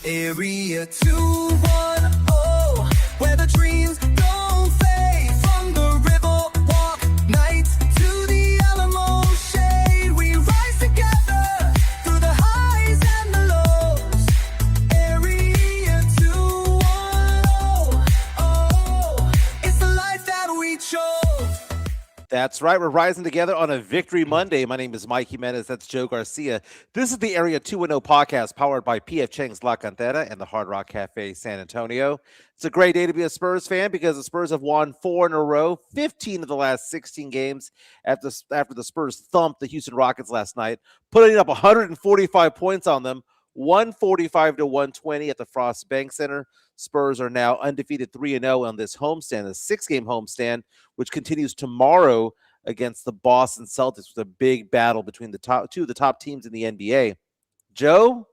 Area 210, where the dreams don't fade. From the river walk nights to the Alamo shade, we rise together through the highs and the lows. Area 210, oh, it's the life that we chose. That's right. We're rising together on a Victory Monday. My name is Mike Jimenez. That's Joe Garcia. This is the Area 210 podcast powered by PF Chang's La Cantera and the Hard Rock Cafe San Antonio. It's a great day to be a Spurs fan because the Spurs have won 4 in a row, 15 of the last 16 games after the Spurs thumped the Houston Rockets last night, putting up 145 points on them, 145-120 at the Frost Bank Center. Spurs are now undefeated 3-0 on this homestand, a 6-game homestand, which continues tomorrow against the Boston Celtics with a big battle between the two of the top teams in the NBA. Joe,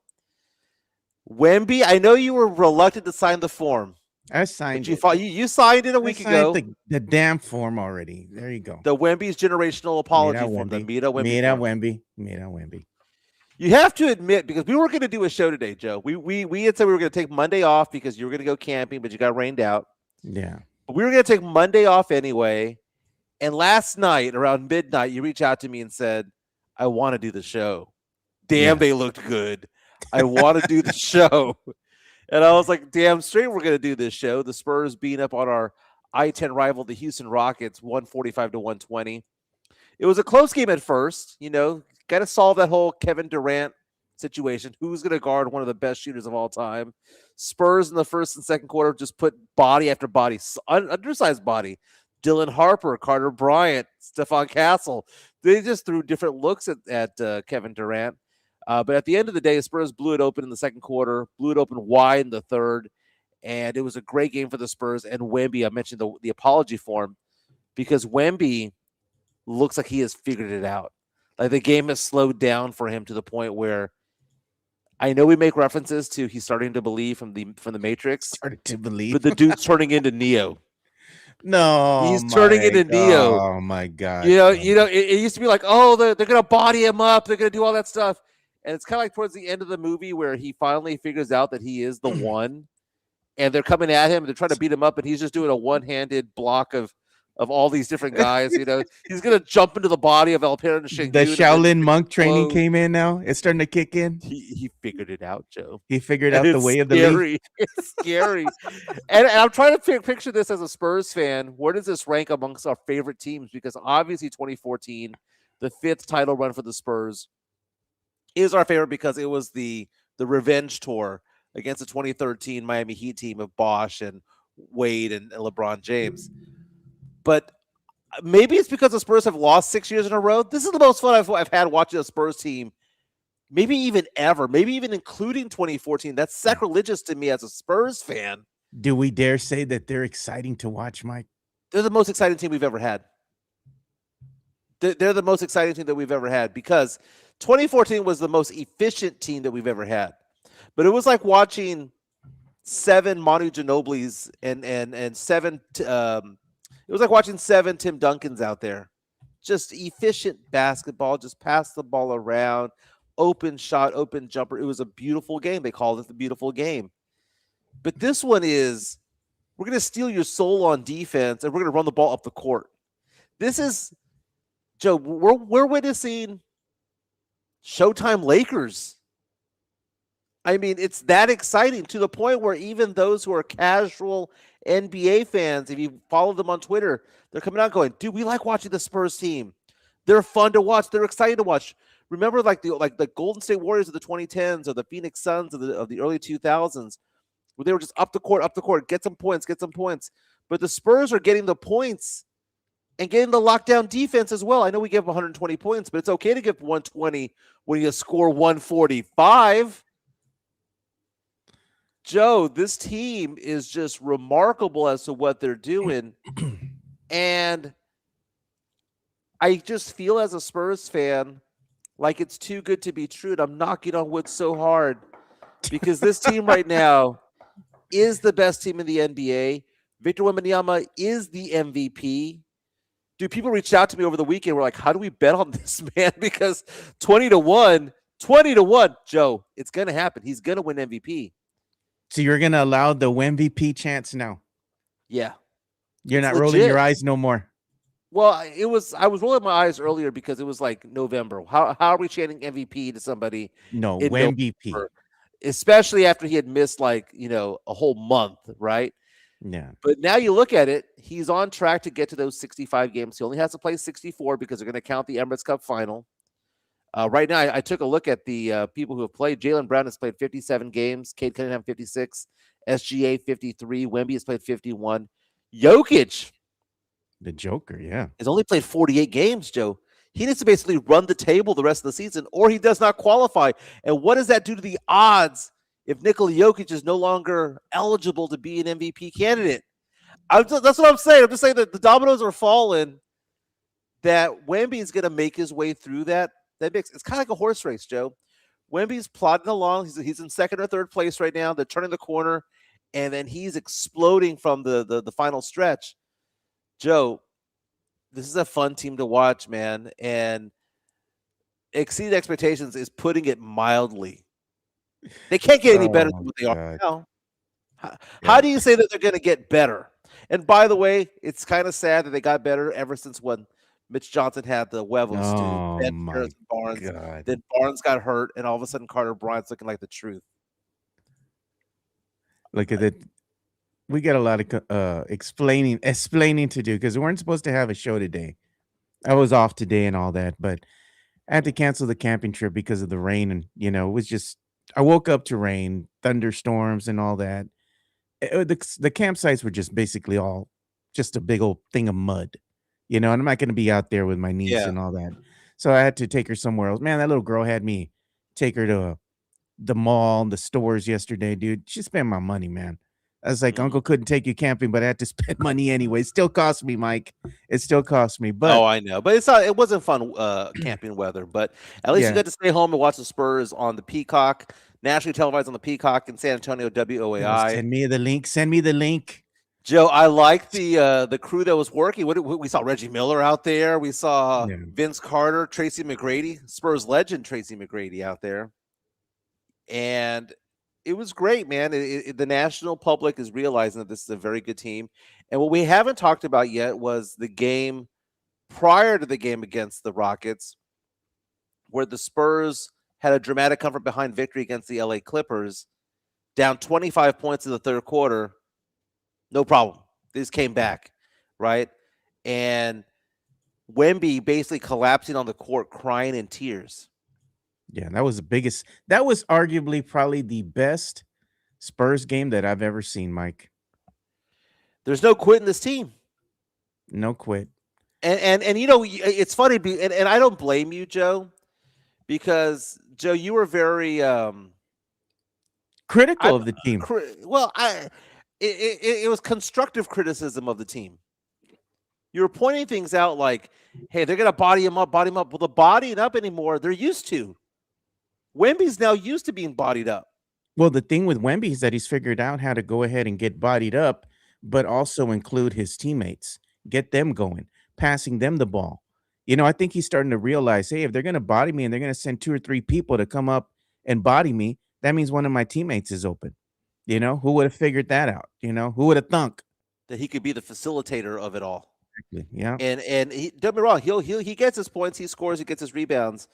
Wemby, I know you were reluctant to sign the form. I signed it. You signed it a week ago. The damn form already. There you go. The Wemby's generational apology form. The Mita Wemby. You have to admit, because we were going to do a show today, Joe. We had said we were going to take Monday off because you were going to go camping, but you got rained out. Yeah. But we were going to take Monday off anyway. And last night, around midnight, you reached out to me and said, I want to do the show. Damn, They looked good. I want to do the show. And I was like, damn straight we're going to do this show. The Spurs beating up on our I-10 rival, the Houston Rockets, 145-120. It was a close game at first, got to solve that whole Kevin Durant situation. Who's going to guard one of the best shooters of all time? Spurs in the first and second quarter just put body after body, undersized body. Dylan Harper, Carter Bryant, Stephon Castle. They just threw different looks at Kevin Durant. But at the end of the day, Spurs blew it open in the second quarter, blew it open wide in the third. And it was a great game for the Spurs. And Wemby, I mentioned the apology form, because Wemby looks like he has figured it out. Like the game has slowed down for him to the point where I know we make references to he's starting to believe from the Matrix. Starting to believe, but the dude's turning into Neo. No, he's turning into Neo. Oh my God! It used to be like, oh, they're gonna body him up, they're gonna do all that stuff, and it's kind of like towards the end of the movie where he finally figures out that he is the one, and they're coming at him, and they're trying to beat him up, and he's just doing a one-handed block of all these different guys. He's gonna jump into the body of Alperen Sengun. The Shaolin monk training came in now. It's starting to kick in. He figured it out, Joe. He figured out the way of the league. It's scary. and I'm trying to picture this as a Spurs fan. Where does this rank amongst our favorite teams? Because obviously 2014, the 5th title run for the Spurs, is our favorite because it was the revenge tour against the 2013 Miami Heat team of Bosh and Wade and LeBron James. But maybe it's because the Spurs have lost 6 years in a row. This is the most fun I've had watching a Spurs team, maybe even ever, maybe even including 2014. That's sacrilegious to me as a Spurs fan. Do we dare say that they're exciting to watch, Mike? They're the most exciting team we've ever had. They're the most exciting team that we've ever had because 2014 was the most efficient team that we've ever had. But it was like watching 7 Manu Ginobili's and 7 it was like watching 7 Tim Duncans out there. Just efficient basketball, just pass the ball around, open shot, open jumper. It was a beautiful game. They called it the beautiful game. But this one is, we're going to steal your soul on defense, and we're going to run the ball up the court. This is, Joe, we're witnessing Showtime Lakers. I mean, it's that exciting to the point where even those who are casual NBA fans, if you follow them on Twitter, they're coming out going, dude, we like watching the Spurs team. They're fun to watch. They're exciting to watch. Remember like the Golden State Warriors of the 2010s or the Phoenix Suns of the early 2000s where they were just up the court, get some points. But the Spurs are getting the points and getting the lockdown defense as well. I know we give 120 points, but it's okay to give 120 when you score 145. Joe, this team is just remarkable as to what they're doing. And I just feel as a Spurs fan like it's too good to be true. And I'm knocking on wood so hard because this team right now is the best team in the NBA. Victor Wembanyama is the MVP. Dude, people reached out to me over the weekend. We're like, how do we bet on this, man? Because 20-1, Joe, it's going to happen. He's going to win MVP. So you're gonna allow the MVP chance now. Yeah, You're it's not rolling legit. your eyes no more. Well, it was. I was rolling my eyes earlier because it was like November. How are we chanting MVP to somebody No, in MVP. November, especially after he had missed like a whole month, right? Yeah. But now you look at it, he's on track to get to those 65 games. He only has to play 64 because they're going to count the Emirates Cup final. Right now, I took a look at the people who have played. Jaylen Brown has played 57 games. Cade Cunningham 56. SGA 53. Wemby has played 51. Jokic The Joker, yeah. has only played 48 games, Joe. He needs to basically run the table the rest of the season, or he does not qualify. And what does that do to the odds if Nikola Jokic is no longer eligible to be an MVP candidate? That's what I'm saying. I'm just saying that the dominoes are falling, that Wemby is going to make his way through that. It's kind of like a horse race, Joe. Wemby's plodding along. He's in second or third place right now. They're turning the corner, and then he's exploding from the final stretch. Joe, this is a fun team to watch, man, and exceed expectations is putting it mildly. They can't get any better than what they are now. How do you say that they're going to get better? And by the way, it's kind of sad that they got better ever since when Mitch Johnson had the huevos to bench Harrison Barnes. God. Then Barnes got hurt, and all of a sudden Carter Bryant's looking like the truth. Look at it. We got a lot of explaining to do because we weren't supposed to have a show today. I was off today and all that, but I had to cancel the camping trip because of the rain. And, it was just, I woke up to rain, thunderstorms and all that. The campsites were just basically all just a big old thing of mud, and I'm not going to be out there with my niece and all that. So I had to take her somewhere else. Man, that little girl had me take her to the mall and the stores yesterday, dude. She spent my money, man. I was like, Uncle couldn't take you camping, but I had to spend money anyway. It still cost me, Mike. It still cost me. But I know. But it wasn't fun camping weather. But at least you got to stay home and watch the Spurs on the Peacock, nationally televised on the Peacock in San Antonio, WOAI. Send me the link. Send me the link. Joe, I like the crew that was working. We saw Reggie Miller out there. We saw Vince Carter, Tracy McGrady, Spurs legend Tracy McGrady out there. And it was great, man. The national public is realizing that this is a very good team. And what we haven't talked about yet was the game prior to the game against the Rockets, where the Spurs had a dramatic come from behind victory against the LA Clippers, down 25 points in the third quarter. No problem. They just came back, right? And Wemby basically collapsing on the court, crying in tears. Yeah, that was the biggest. That was arguably probably the best Spurs game that I've ever seen, Mike. There's no quit in this team. No quit. And it's funny, and I don't blame you, Joe, because, Joe, you were very critical of the team. It was constructive criticism of the team. You were pointing things out like, hey, they're going to body him up. Well, the bodying up anymore, they're used to. Wemby's now used to being bodied up. Well, the thing with Wemby is that he's figured out how to go ahead and get bodied up, but also include his teammates, get them going, passing them the ball. I think he's starting to realize, hey, if they're going to body me and they're going to send 2 or 3 people to come up and body me, that means one of my teammates is open. Who would have figured that out? Who would have thunk that he could be the facilitator of it all? Exactly. Yeah. And he, don't get me wrong, he gets his points, he scores, he gets his rebounds,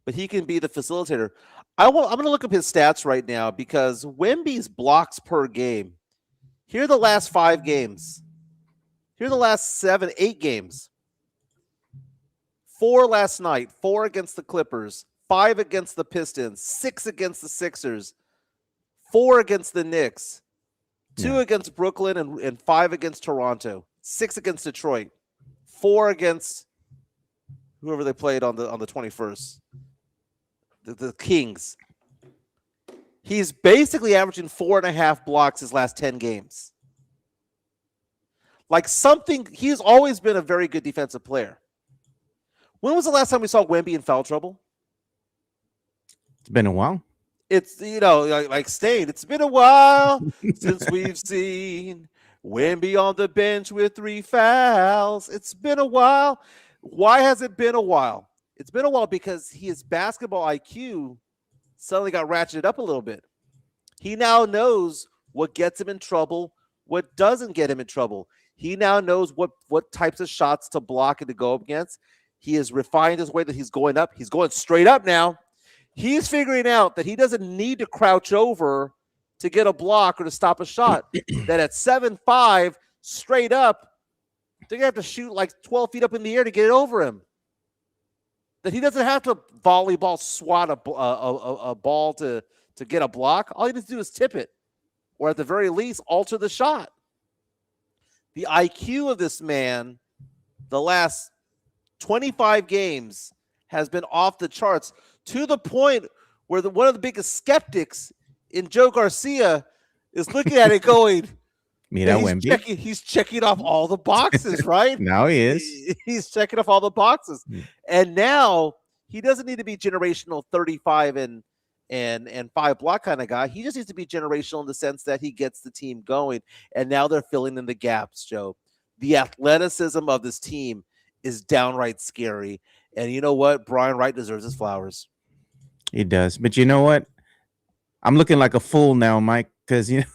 but he can be the facilitator. I'm going to look up his stats right now because Wemby's blocks per game. Here are the last 5 games. Here are the last 7, 8 games. 4 last night, 4 against the Clippers, 5 against the Pistons, 6 against the Sixers, 4 against the Knicks, 2 against Brooklyn, and 5 against Toronto, 6 against Detroit, 4 against whoever they played on the 21st, the Kings. He's basically averaging 4.5 blocks his last 10 games. He's always been a very good defensive player. When was the last time we saw Wemby in foul trouble? It's been a while. It's, like Stain, it's been a while since we've seen Wemby on the bench with 3 fouls. It's been a while. Why has it been a while? It's been a while because his basketball IQ suddenly got ratcheted up a little bit. He now knows what gets him in trouble, what doesn't get him in trouble. He now knows what types of shots to block and to go up against. He has refined his way that he's going up. He's going straight up now. He's figuring out that he doesn't need to crouch over to get a block or to stop a shot. That at 7'5", straight up, they're going to have to shoot like 12 feet up in the air to get it over him. That he doesn't have to volleyball swat a ball to get a block. All he needs to do is tip it, or at the very least, alter the shot. The IQ of this man, the last 25 games, has been off the charts, to the point where one of the biggest skeptics in Joe Garcia is looking at it going, he's checking off all the boxes, right? Now he is. He's checking off all the boxes. And now he doesn't need to be generational 35 and 5 block kind of guy. He just needs to be generational in the sense that he gets the team going. And now they're filling in the gaps, Joe. The athleticism of this team is downright scary. And you know what? Brian Wright deserves his flowers. He does. But you know what? I'm looking like a fool now, Mike, because, you know,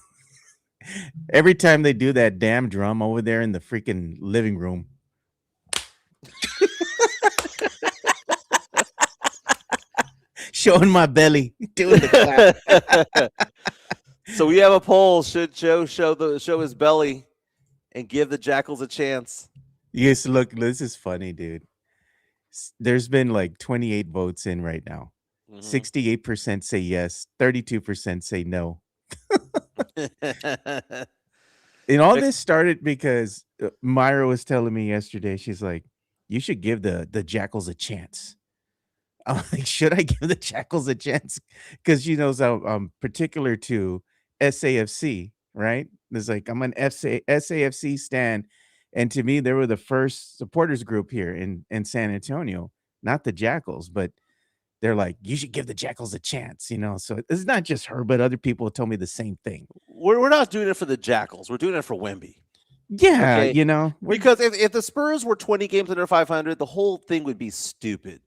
every time they do that damn drum over there in the freaking living room. Showing my belly, doing the clap. So we have a poll. Should Joe show his belly and give the Jackals a chance? Yes, look, this is funny, dude. There's been like 28 votes in right now. 68% say yes, 32% say no. And all this started because Myra was telling me yesterday, she's like, you should give the Jackals a chance. I'm like, should I give the Jackals a chance? Because she knows I'm particular to SAFC, right? It's like, I'm an SAFC stan. And to me, they were the first supporters group here in San Antonio, not the Jackals, but they're like, you should give the Jackals a chance, you know? So it's not just her, but other people told me the same thing. We're not doing it for the Jackals. We're doing it for Wemby. Yeah, okay? You know? Because if the Spurs were 20 games under 500, the whole thing would be stupid.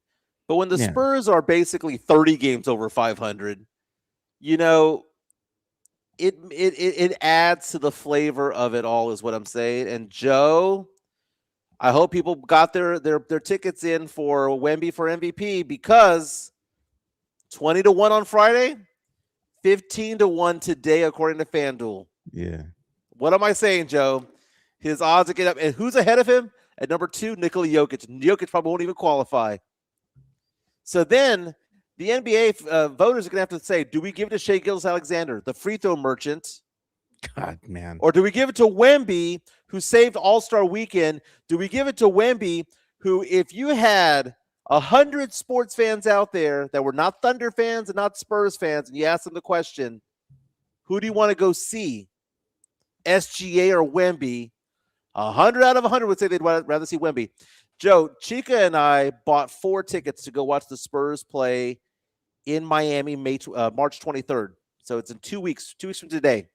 But when the Spurs are basically 30 games over 500, you know, it adds to the flavor of it all, is what I'm saying. And Joe, I hope people got their tickets in for Wemby for MVP, because 20-1 on Friday, 15-1 today, according to FanDuel. Yeah. What am I saying, Joe? His odds to get up. And who's ahead of him? At number 2, Nikola Jokic. Jokic probably won't even qualify. So then the NBA voters are going to have to say, do we give it to Shai Gilgeous-Alexander, the free throw merchant? God, man. Or do we give it to Wemby, who saved All-Star Weekend? Do we give it to Wemby, who, if you had 100 sports fans out there that were not Thunder fans and not Spurs fans, and you asked them the question, who do you want to go see, SGA or Wemby? 100 out of 100 would say they'd rather see Wemby. Joe, Chica and I bought 4 tickets to go watch the Spurs play in Miami March 23rd. So it's in 2 weeks, 2 weeks from today.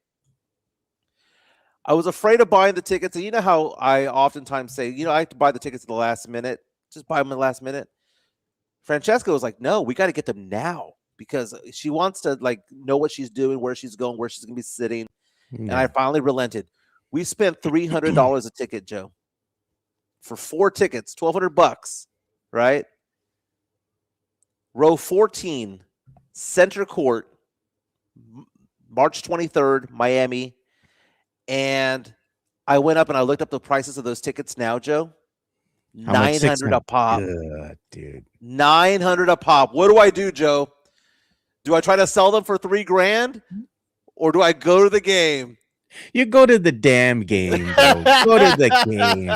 I was afraid of buying the tickets. And you know how I oftentimes say, you know, I have to buy the tickets at the last minute. Just buy them at the last minute. Francesca was like, no, we got to get them now, because she wants to like know what she's doing, where she's going, where she's going to be sitting. Yeah. And I finally relented. We spent $300 a ticket, Joe, for 4 tickets, $1,200, right? Row 14, center court, March 23rd, Miami. And I went up and I looked up the prices of those tickets now, Joe. $900 a pop. Dude. $900 a pop. What do I do, Joe? Do I try to sell them for $3,000, or do I go to the game? You go to the damn game, bro. Go to the game.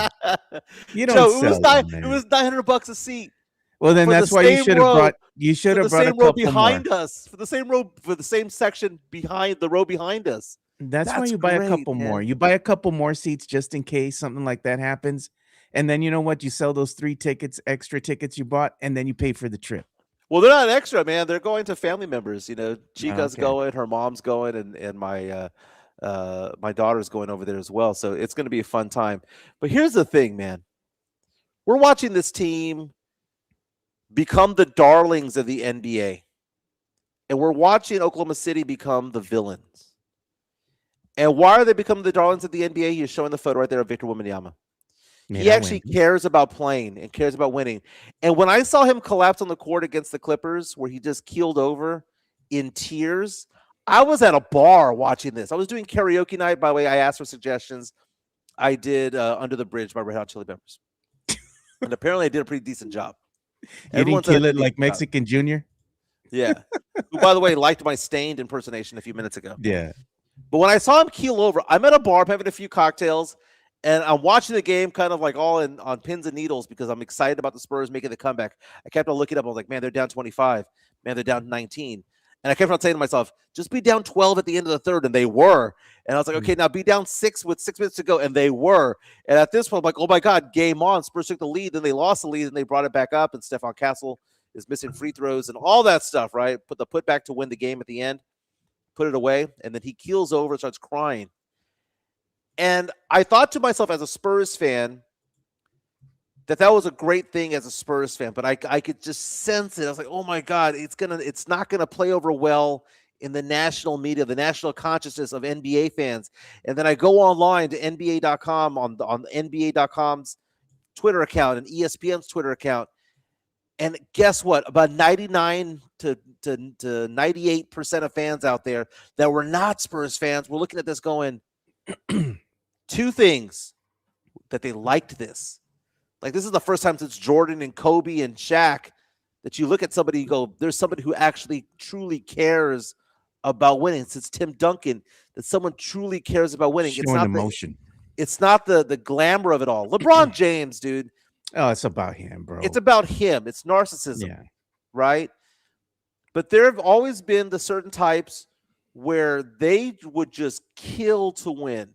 You don't Joe, sell them, man. It was $900 a seat. Well, then that's why you should have brought. You should have brought a couple behind more. us, for the same row, for the same section behind the row behind us. That's why you buy a couple more. You buy a couple more seats just in case something like that happens. And then you know what? You sell those 3 tickets, extra tickets you bought, and then you pay for the trip. Well, they're not extra, man. They're going to family members. You know, Chica's going, her mom's going, and my daughter's going over there as well. So it's going to be a fun time. But here's the thing, man. We're watching this team become the darlings of the NBA. And we're watching Oklahoma City become the villains. And why are they becoming the darlings of the NBA? He's showing the photo right there of Victor Wembanyama. He Mira, actually cares about playing and cares about winning. And when I saw him collapse on the court against the Clippers, where he just keeled over in tears, I was at a bar watching this. I was doing karaoke night. By the way, I asked for suggestions. I did Under the Bridge by Red Hot Chili Peppers. And apparently I did a pretty decent job. You didn't kill it like Mexican Junior? Yeah. Who, by the way, liked my Stained impersonation a few minutes ago. Yeah. But when I saw him keel over, I'm at a bar, I'm having a few cocktails, and I'm watching the game kind of like all on pins and needles because I'm excited about the Spurs making the comeback. I kept on looking up. I was like, man, they're down 25. Man, they're down 19. And I kept on saying to myself, just be down 12 at the end of the third. And they were. And I was like, okay, now be down 6 with 6 minutes to go. And they were. And at this point, I'm like, oh my God, game on. Spurs took the lead. Then they lost the lead and they brought it back up. And Stephon Castle is missing free throws and all that stuff, right? Put the putback to win the game at the end. Put it away, and then he keels over and starts crying. And I thought to myself as a Spurs fan that was a great thing as a Spurs fan, but I could just sense it. I was like, oh my God, it's not gonna play over well in the national media, the national consciousness of NBA fans. And then I go online to NBA.com on NBA.com's Twitter account and ESPN's Twitter account. And guess what? About 99 to 98% of fans out there that were not Spurs fans were looking at this going, two things that they liked this. Like, this is the first time since Jordan and Kobe and Shaq that you look at somebody and go, there's somebody who actually truly cares about winning. Since Tim Duncan, that someone truly cares about winning. Showing emotion. It's not the glamour of it all. LeBron James, dude. Oh, it's about him, bro. It's about him. It's narcissism, right? But there have always been the certain types where they would just kill to win.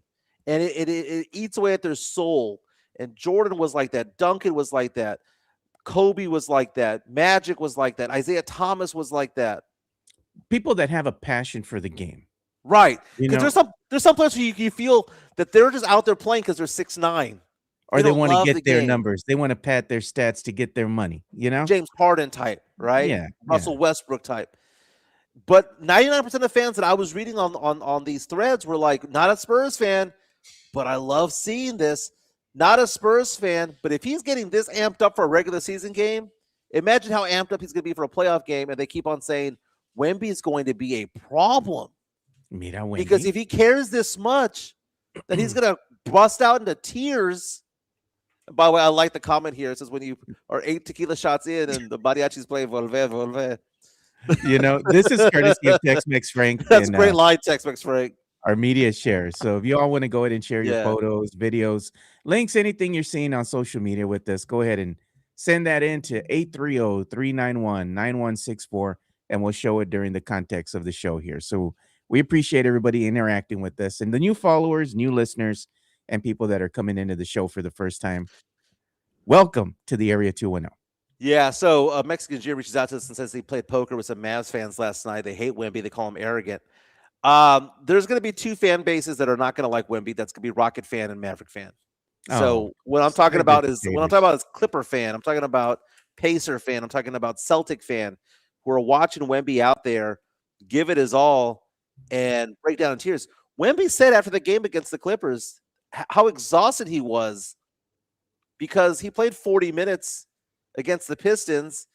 And it eats away at their soul. And Jordan was like that. Duncan was like that. Kobe was like that. Magic was like that. Isaiah Thomas was like that. People that have a passion for the game. Right. Because there's some players where you feel that they're just out there playing because they're 6'9". Or they want to get their numbers. They want to pad their stats to get their money, James Harden type, right? Yeah. Russell Westbrook type. But 99% of fans that I was reading on these threads were like, not a Spurs fan, but I love seeing this. Not a Spurs fan, but if he's getting this amped up for a regular season game, imagine how amped up he's going to be for a playoff game. And they keep on saying, Wemby is going to be a problem. Because if he cares this much, that he's going to bust out into tears. By the way, I like the comment here. It says when you are 8 tequila shots in and the mariachi's playing Volver, Volver. This is courtesy of Tex-Mex Frank. That's a great line, Tex-Mex Frank. Our media shares. So if you all want to go ahead and share your photos, videos, links, anything you're seeing on social media with us, go ahead and send that in to 830-391-9164, and we'll show it during the context of the show here. So we appreciate everybody interacting with us and the new followers, new listeners, and people that are coming into the show for the first time. Welcome to the Area 210. Yeah, so Mexican G reaches out to us and says he played poker with some Mavs fans last night. They hate Wemby. They call him arrogant. There's going to be two fan bases that are not going to like Wemby. That's going to be Rocket fan and Maverick fan. So what I'm talking about is Clipper fan. I'm talking about Pacer fan. I'm talking about Celtic fan who are watching Wemby out there give it his all and break down in tears. Wemby said after the game against the Clippers how exhausted he was because he played 40 minutes against the Pistons,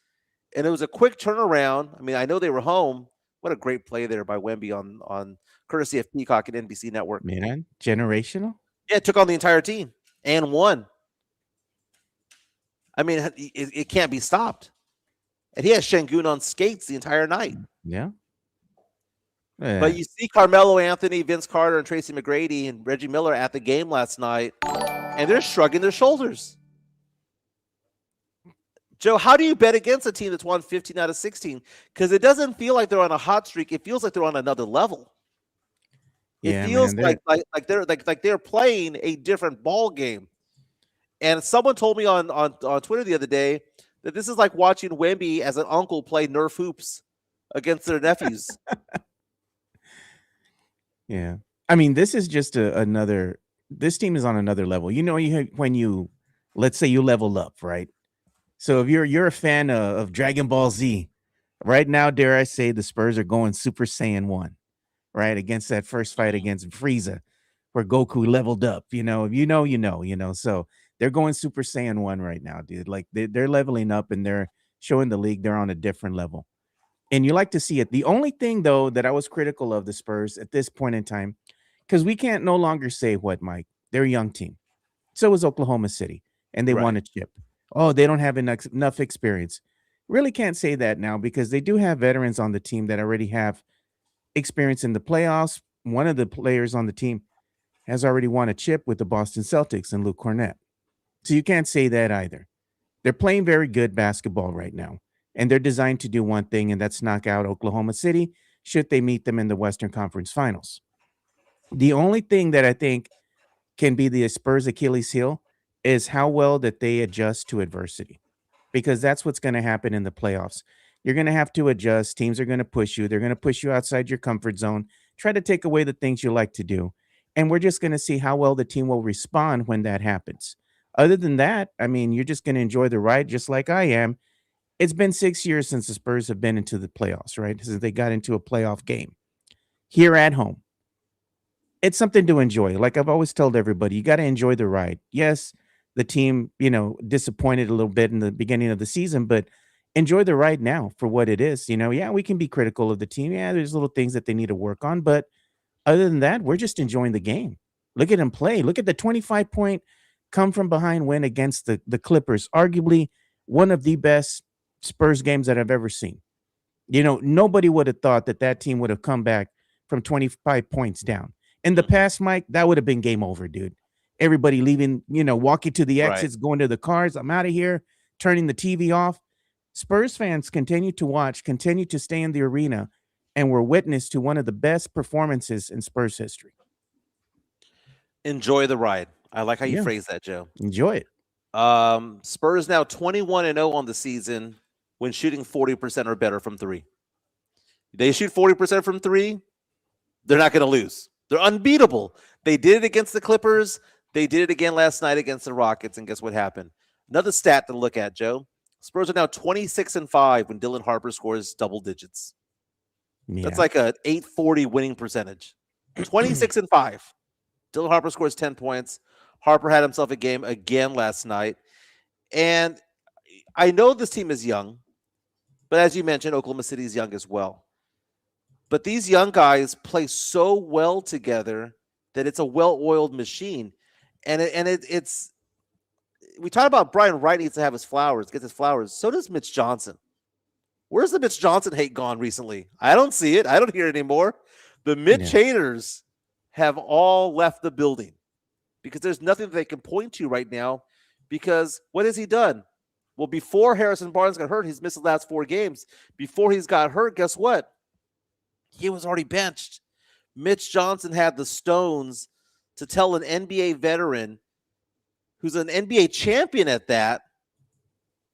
and it was a quick turnaround. I mean, I know they were home. What a great play there by Wemby on courtesy of Peacock and NBC Network. Man, generational? Yeah, it took on the entire team and won. I mean, it can't be stopped. And he has Şengün on skates the entire night. Yeah. But you see Carmelo Anthony, Vince Carter, and Tracy McGrady and Reggie Miller at the game last night, and they're shrugging their shoulders. Joe, how do you bet against a team that's won 15 out of 16? Because it doesn't feel like they're on a hot streak. It feels like they're on another level. It feels like they're playing a different ball game. And someone told me on Twitter the other day that this is like watching Wemby as an uncle play Nerf hoops against their nephews. Yeah. I mean, this is just this team is on another level. Let's say you level up, right? So if you're a fan of Dragon Ball Z, right now, dare I say, the Spurs are going Super Saiyan 1. right? Against that first fight against Frieza, where Goku leveled up. So they're going Super Saiyan 1 right now, dude. Like they're leveling up and they're showing the league they're on a different level. And you like to see it. The only thing, though, that I was critical of the Spurs at this point in time, because we can't no longer say what, Mike? They're a young team. So is Oklahoma City, and they won Right. a chip. Oh, they don't have enough experience. Really can't say that now because they do have veterans on the team that already have experience in the playoffs. One of the players on the team has already won a chip with the Boston Celtics and Luke Cornett. So you can't say that either. They're playing very good basketball right now, and they're designed to do one thing, and that's knock out Oklahoma City should they meet them in the Western Conference Finals. The only thing that I think can be the Spurs' Achilles heel is how well that they adjust to adversity, because that's what's going to happen in the playoffs. You're going to have to adjust. Teams are going to push you. They're going to push you outside your comfort zone, try to take away the things you like to do. And we're just going to see how well the team will respond when that happens. Other than that, I mean, you're just going to enjoy the ride just like I am. It's been 6 years since the Spurs have been into the playoffs, right? Since they got into a playoff game here at home. It's something to enjoy. Like I've always told everybody, you got to enjoy the ride. Yes, the team, disappointed a little bit in the beginning of the season, but enjoy the ride now for what it is. Yeah, we can be critical of the team. Yeah, there's little things that they need to work on, but other than that, we're just enjoying the game. Look at them play. Look at the 25-point come from behind win against the Clippers, arguably one of the best Spurs games that I've ever seen. Nobody would have thought that team would have come back from 25 points down. In the past, Mike, that would have been game over, dude. Everybody leaving, walking to the Right. exits, going to the cars. I'm out of here, turning the TV off. Spurs fans continue to watch, continue to stay in the arena, and were witness to one of the best performances in Spurs history. Enjoy the ride. I like how you Yeah. phrase that, Joe. Enjoy it. Spurs now 21-0 on the season when shooting 40% or better from three. They shoot 40% from three, they're not going to lose. They're unbeatable. They did it against the Clippers. They did it again last night against the Rockets, and guess what happened? Another stat to look at, Joe. Spurs are now 26-5 when Dylan Harper scores double digits. Yeah. That's like a 840 winning percentage. 26-5. Dylan Harper scores 10 points. Harper had himself a game again last night. And I know this team is young, but as you mentioned, Oklahoma City is young as well. But these young guys play so well together that it's a well-oiled machine. And it's we talk about Brian Wright needs to have his flowers, get his flowers. So does Mitch Johnson. Where's the Mitch Johnson hate gone recently? I don't see it. I don't hear it anymore. The Mitch haters have all left the building because there's nothing that they can point to right now because what has he done? Well, before Harrison Barnes got hurt, he's missed the last 4 games. Before he's got hurt, guess what? He was already benched. Mitch Johnson had the stones to tell an NBA veteran who's an NBA champion at that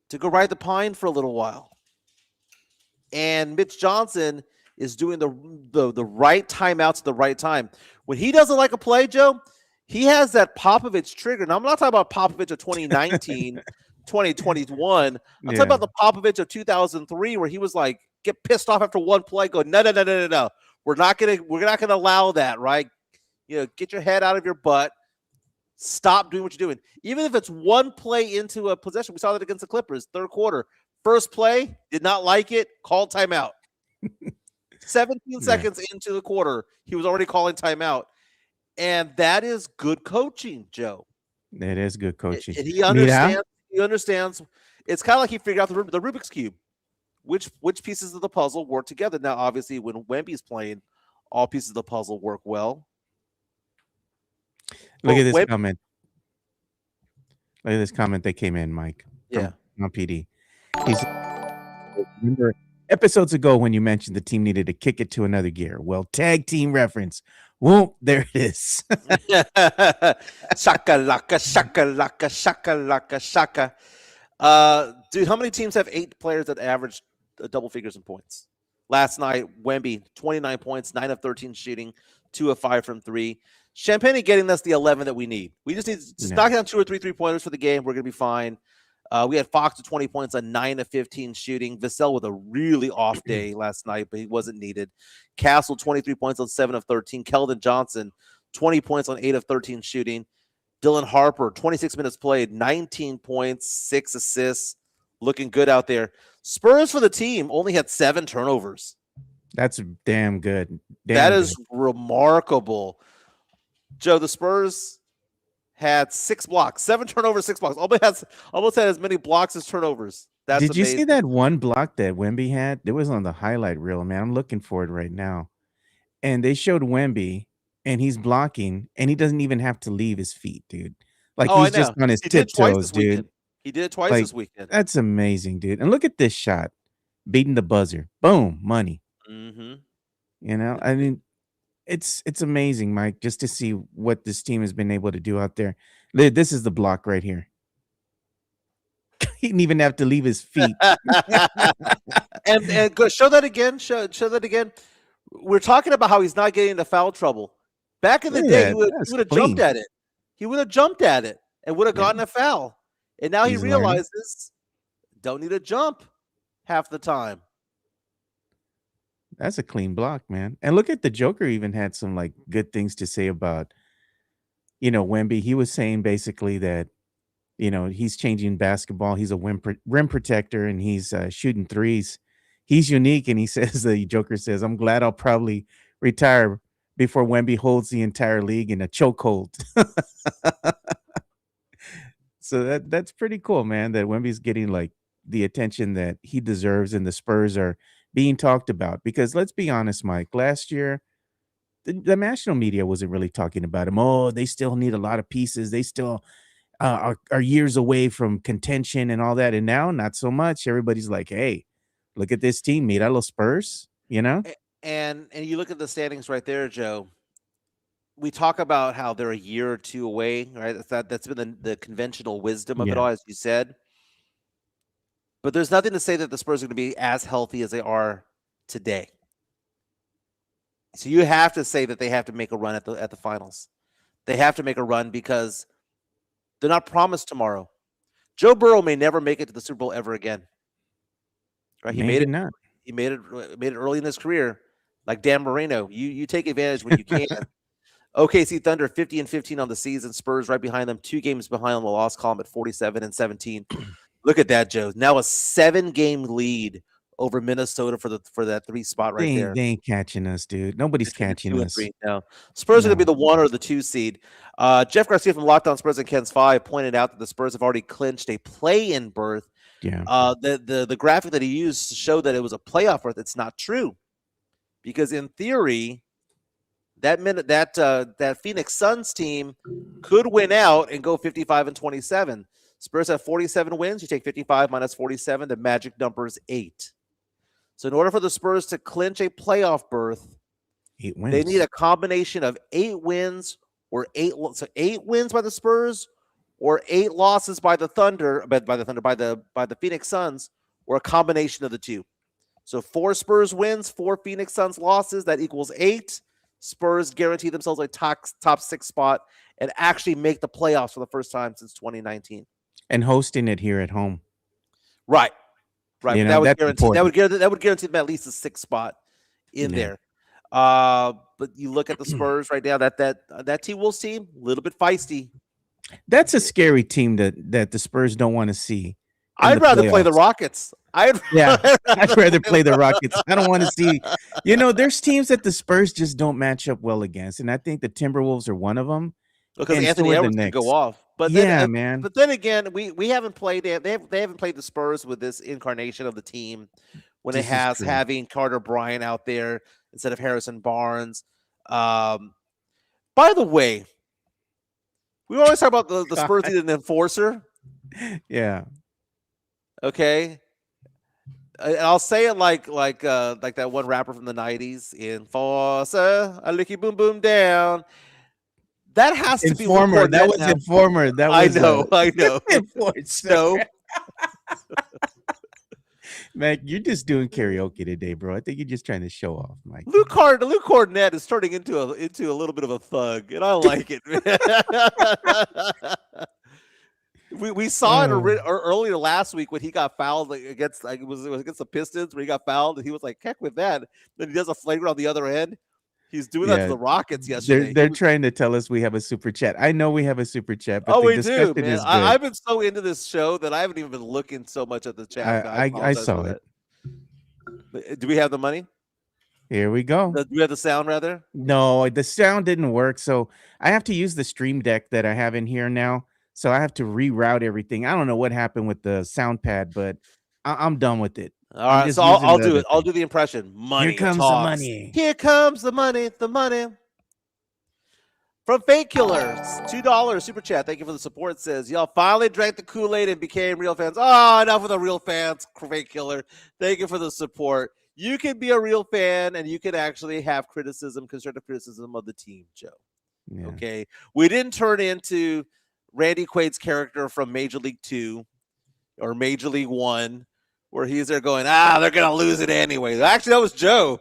to go ride the pine for a little while. And Mitch Johnson is doing the right timeouts at the right time. When he doesn't like a play, Joe, he has that Popovich trigger. Now, I'm not talking about Popovich of 2019, 2021. I'm talking about the Popovich of 2003 where he was like, get pissed off after one play, go, no. We're not gonna allow that, right? Get your head out of your butt. Stop doing what you're doing. Even if it's one play into a possession. We saw that against the Clippers, third quarter. First play, did not like it, called timeout. 17 seconds into the quarter, he was already calling timeout. And that is good coaching, Joe. It is good coaching. And he understands. He understands. It's kind of like he figured out the Rubik's Cube. Which pieces of the puzzle work together? Now, obviously, when Wemby's playing, all pieces of the puzzle work well. Look at this comment. Look at this comment that came in, Mike. Yeah. On PD. Remember episodes ago when you mentioned the team needed to kick it to another gear. Well, tag team reference. Whoop, there it is. Shaka-laka, shaka-laka, shaka-laka, shaka. Dude, how many teams have 8 players that average double figures in points? Last night, Wemby, 29 points, 9 of 13 shooting, 2 of 5 from 3. Champagne getting us the 11 that we need. We just need to knock down 2 or 3 3-pointers for the game. We're going to be fine. We had Fox with 20 points on 9 of 15 shooting. Vassell with a really off day last night, but he wasn't needed. Castle, 23 points on 7 of 13. Keldon Johnson, 20 points on 8 of 13 shooting. Dylan Harper, 26 minutes played, 19 points, 6 assists. Looking good out there. Spurs for the team only had 7 turnovers. That's damn good. That is remarkable. Joe, the Spurs had 6 blocks, 7 turnovers, 6 blocks. Almost had as many blocks as turnovers. That's Did you amazing. see that one block that Wemby had? It was on the highlight reel, man. I'm looking for it right now. And they showed Wemby, and he's blocking, and he doesn't even have to leave his feet, dude. Like Oh, I he's just know. on his He did it twice tiptoes, this weekend. dude. He did it twice Like this weekend. that's amazing, dude. And look at this shot, beating the buzzer. Boom, money. Mm-hmm. You know, I mean, it's amazing, Mike, just to see what this team has been able to do out there. This is the block right here. He didn't even have to leave his feet. and go show that again. Show that again. We're talking about how he's not getting into foul trouble. Back in the Look at day, that. he would That's have clean. jumped at it. He would have jumped at it and would have Yeah. gotten a foul. And now he He's learning. realizes don't need to jump half the time. That's a clean block, man. And look at the Joker even had some like good things to say about, Wemby. He was saying basically that, he's changing basketball. He's a rim protector and he's shooting threes. He's unique. And he says, the Joker says, I'm glad I'll probably retire before Wemby holds the entire league in a chokehold. So that's pretty cool, man, that Wemby's getting like the attention that he deserves and the Spurs are being talked about. Because let's be honest, Mike, last year, the national media wasn't really talking about him. Oh, they still need a lot of pieces. They still are years away from contention and all that. And now, not so much. Everybody's like, hey, look at this team. Mira los Spurs, And you look at the standings right there, Joe. We talk about how they're a year or two away, right? That's been the conventional wisdom of it Yeah. all, as you said. But there's nothing to say that the Spurs are going to be as healthy as they are today. So you have to say that they have to make a run at the finals. They have to make a run because they're not promised tomorrow. Joe Burrow may never make it to the Super Bowl ever again. Right? He Maybe made it. not. He made it early in his career, like Dan Marino. You take advantage when you can. OKC Thunder 50-15 on the season. Spurs right behind them, 2 games behind on the loss column at 47-17. Look at that, Joe. Now a 7-game lead over Minnesota for that 3 spot right there. They ain't catching us, dude. Nobody's catching 2 and us. 3 now. Spurs are going to No. be the 1 or the 2 seed. Jeff Garcia from Lockdown Spurs and Ken's 5 pointed out that the Spurs have already clinched a play-in berth. Yeah. The graphic that he used showed that it was a playoff berth. It's not true, because in theory, that Phoenix Suns team could win out and go 55-27. Spurs have 47 wins. You take 55 minus 47. The magic number is 8. So in order for the Spurs to clinch a playoff berth, 8 wins. they need a combination of 8 wins or 8 wins by the Spurs or 8 losses by the Thunder, by the Phoenix Suns, or a combination of the two. So 4 Spurs wins, 4 Phoenix Suns losses, that equals 8. Spurs guarantee themselves a top 6 spot and actually make the playoffs for the first time since 2019. And hosting it here at home. Right. You know, That would that's guarantee important. that would guarantee them at least a 6th spot in Yeah. there. But you look at the Spurs right now, that T-Wolves team, a little bit feisty. That's a scary team that the Spurs don't want to see. in I'd the rather play the playoffs. Rockets. Yeah, I'd rather play the Rockets. I don't want to see. There's teams that the Spurs just don't match up well against, and I think the Timberwolves are one of them. Because And so Anthony are the Edwards could Knicks. go off. But Yeah, then, man. But then again, we haven't played. They haven't played the Spurs with this incarnation of the team when This it is has true. having Carter Bryant out there instead of Harrison Barnes. By the way, we always talk about the Spurs need an enforcer. Yeah, Okay, and I'll say it like that one rapper from the '90s, enforcer, a licky boom boom down. That has to be Informer. Will That was Cornett now. Informer. That I was know. Enforcer. So Mac, you're just doing karaoke today, bro. I think you're just trying to show off, Mike. Luke Cornett is turning into a little bit of a thug, and I like it. we saw it earlier last week when he got fouled against it was against the Pistons where he got fouled and he was like, heck with that. Then he does a flagrant on the other end. He's doing that to the Rockets yesterday. They're trying to tell us we have a super chat. I know we have a super chat, but oh, the we do, discussion man. is good. I've been so into this show that I haven't even been looking so much at the chat. I saw it. Do we have the money? Here we go. Do we have the sound rather? No, the sound didn't work, so I have to use the stream deck that I have in here now. So I have to reroute everything. I don't know what happened with the sound pad, but I'm done with it. All right, so I'll do it. I'll do the impression. Money. Here comes the money. Here comes the money. The money. From Fake Killers, $2 super chat. Thank you for the support. It says, y'all finally drank the Kool-Aid and became real fans. Oh, enough with the real fans, Fake Killer. Thank you for the support. You can be a real fan and you can actually have constructive criticism of the team, Joe. Yeah. Okay. We didn't turn into Randy Quaid's character from Major League 2 or Major League 1, where he's there going, they're going to lose it anyway. Actually, that was Joe.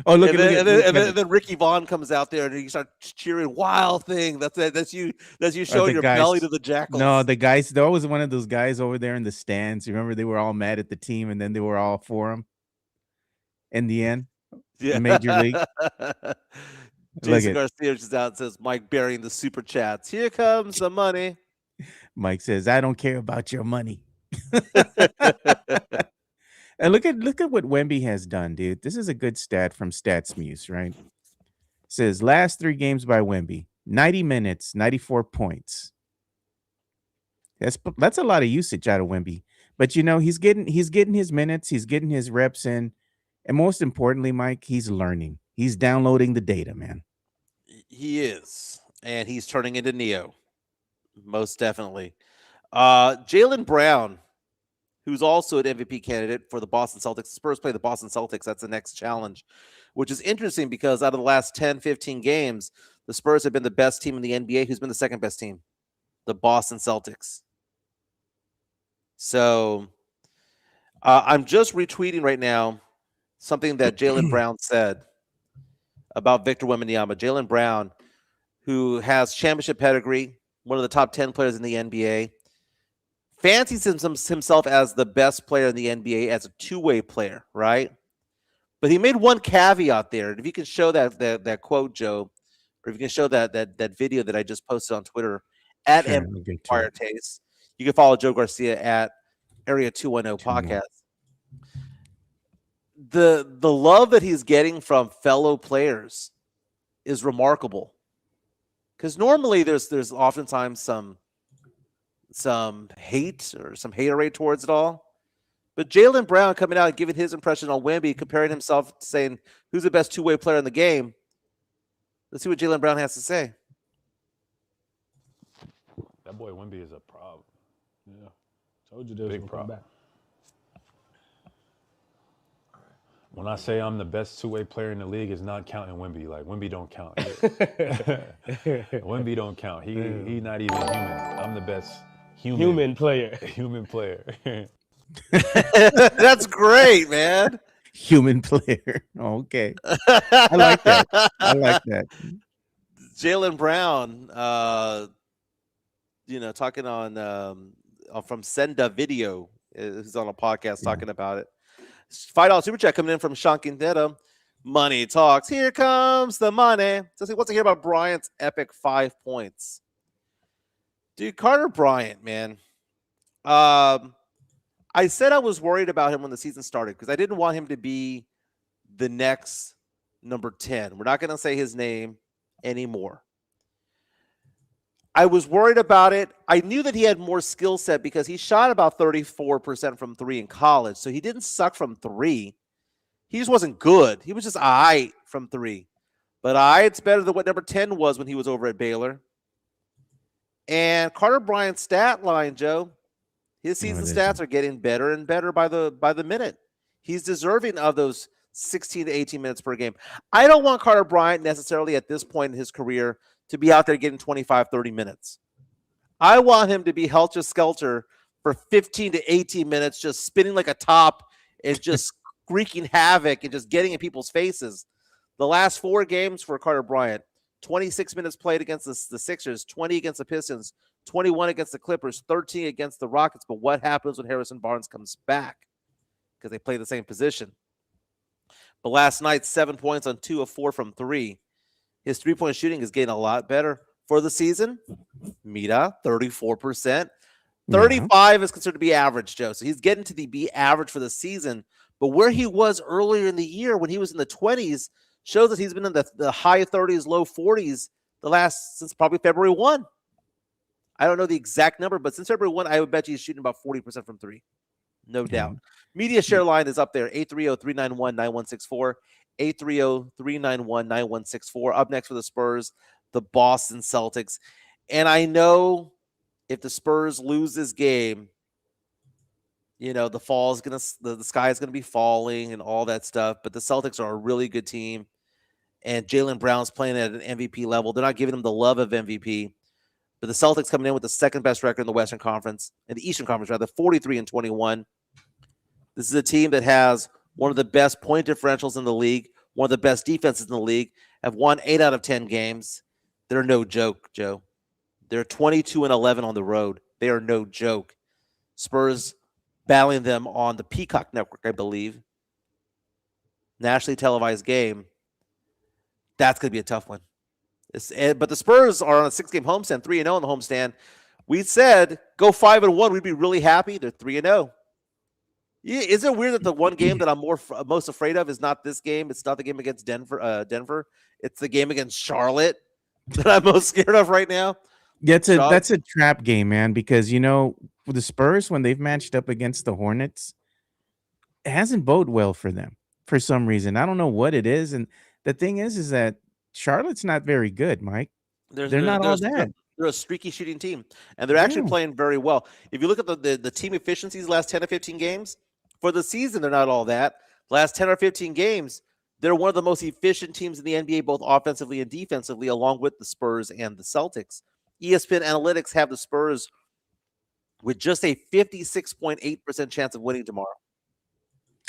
Oh, look! And then Ricky Vaughn comes out there and he starts cheering, "Wild thing!" That's you showing your belly to the jackals. No, the guys. There was one of those guys over there in the stands. You remember they were all mad at the team, and then they were all for him. In the end, Major League. Jason Garcia just out and says, "Mike burying the super chats. Here comes the money." Mike says, "I don't care about your money." And look at what Wemby has done, dude. This is a good stat from StatsMuse, right? It says last 3 games by Wemby, 90 minutes, 94 points. That's a lot of usage out of Wemby. But he's getting his minutes, he's getting his reps in, and most importantly, Mike, he's learning. He's downloading the data, man. He is, and he's turning into Neo, most definitely. Jaylen Brown, who's also an MVP candidate for the Boston Celtics. The Spurs play the Boston Celtics. That's the next challenge, which is interesting because out of the last 10, 15 games, the Spurs have been the best team in the NBA. Who's been the second best team? The Boston Celtics. So I'm just retweeting right now something that Jaylen Brown said about Victor Wembanyama. Jaylen Brown, who has championship pedigree, one of the top 10 players in the NBA, fancies himself as the best player in the NBA as a two-way player, right? But he made one caveat there. And if you can show that quote, Joe, or if you can show that video that I just posted on Twitter at Empire Taste, you can follow Joe Garcia at Area 210 Podcast. The love that he's getting from fellow players is remarkable. Because normally there's oftentimes some hate or some haterade towards it all. But Jaylen Brown coming out and giving his impression on Wemby, comparing himself, saying who's the best two-way player in the game. Let's see what Jaylen Brown has to say. That boy Wemby is a problem. Yeah. Told you this. Big problem. When I say I'm the best two-way player in the league, it's not counting Wemby. Like, Wemby don't count. Wemby don't count. He not even human. I'm the best human player. Human player. That's great, man. Human player. Okay. I like that. Jaylen Brown, talking on from Senda Video, who's on a podcast talking about it. $5 super chat coming in from Shankin Deta. Money talks. Here comes the money. So he wants to hear about Bryant's epic 5 points. Dude, Carter Bryant, man. I said I was worried about him when the season started because I didn't want him to be the next number 10. We're not going to say his name anymore. I was worried about it. I knew that he had more skill set because he shot about 34% from 3 in college. So he didn't suck from 3. He just wasn't good. He was just all right from 3. But it's better than what number 10 was when he was over at Baylor. And Carter Bryant's stat line, Joe, his season stats are getting better and better by the minute. He's deserving of those 16 to 18 minutes per game. I don't want Carter Bryant necessarily at this point in his career to be out there getting 25, 30 minutes. I want him to be helter-skelter for 15 to 18 minutes, just spinning like a top and just wreaking havoc and just getting in people's faces. The last 4 games for Carter Bryant, 26 minutes played against the Sixers, 20 against the Pistons, 21 against the Clippers, 13 against the Rockets. But what happens when Harrison Barnes comes back? Because they play the same position. But last night, 7 points on 2 of 4 from 3. His three-point shooting is getting a lot better for the season. Mita, 34%. 35 is considered to be average, Joe. So he's getting to the be average for the season. But where he was earlier in the year when he was in the 20s shows that he's been in the high 30s, low 40s since probably February 1. I don't know the exact number, but since February 1, I would bet you he's shooting about 40% from 3. No doubt. Media share line is up there, 830-391-9164. 830-391-9164. Up next for the Spurs, the Boston Celtics. And I know if the Spurs lose this game, the sky is gonna be falling and all that stuff. But the Celtics are a really good team, and Jaylen Brown's playing at an MVP level. They're not giving him the love of MVP, but the Celtics coming in with the second best record in the Western Conference, in the Eastern Conference rather, 43-21. This is a team that has one of the best point differentials in the league, one of the best defenses in the league. Have won 8 out of 10 games. They're no joke, Joe. They're 22-11 on the road. They are no joke. Spurs battling them on the Peacock Network, I believe. Nationally televised game. That's going to be a tough one. But the Spurs are on a 6-game homestand, 3-0 on the homestand. We said go 5-1. We'd be really happy. They're 3-0. Is it weird that the one game that I'm most afraid of is not this game? It's not the game against Denver. It's the game against Charlotte that I'm most scared of right now. That's a trap game, man, because for the Spurs, when they've matched up against the Hornets, it hasn't boded well for them for some reason. I don't know what it is. And the thing is that Charlotte's not very good, Mike. They're not all that. They're a streaky shooting team, and they're actually playing very well. If you look at the team efficiencies last 10 or 15 games, for the season, they're not all that. Last 10 or 15 games, they're one of the most efficient teams in the NBA, both offensively and defensively, along with the Spurs and the Celtics. ESPN Analytics have the Spurs with just a 56.8% chance of winning tomorrow.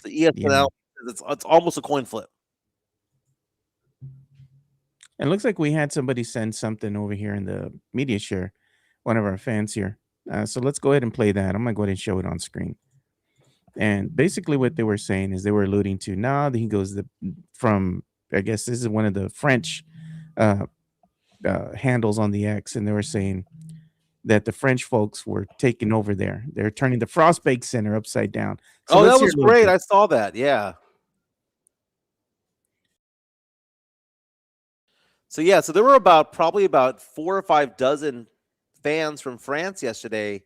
The ESPN Analytics, it's almost a coin flip. It looks like we had somebody send something over here in the media share, one of our fans here. So let's go ahead and play that. I'm going to go ahead and show it on screen. And basically what they were saying is they were alluding to, he goes from, I guess this is one of the French handles on the X, and they were saying that the French folks were taking over there. They're turning the Frostbank Center upside down. So that was great. I saw that. Yeah. So there were probably about 4 or 5 dozen fans from France yesterday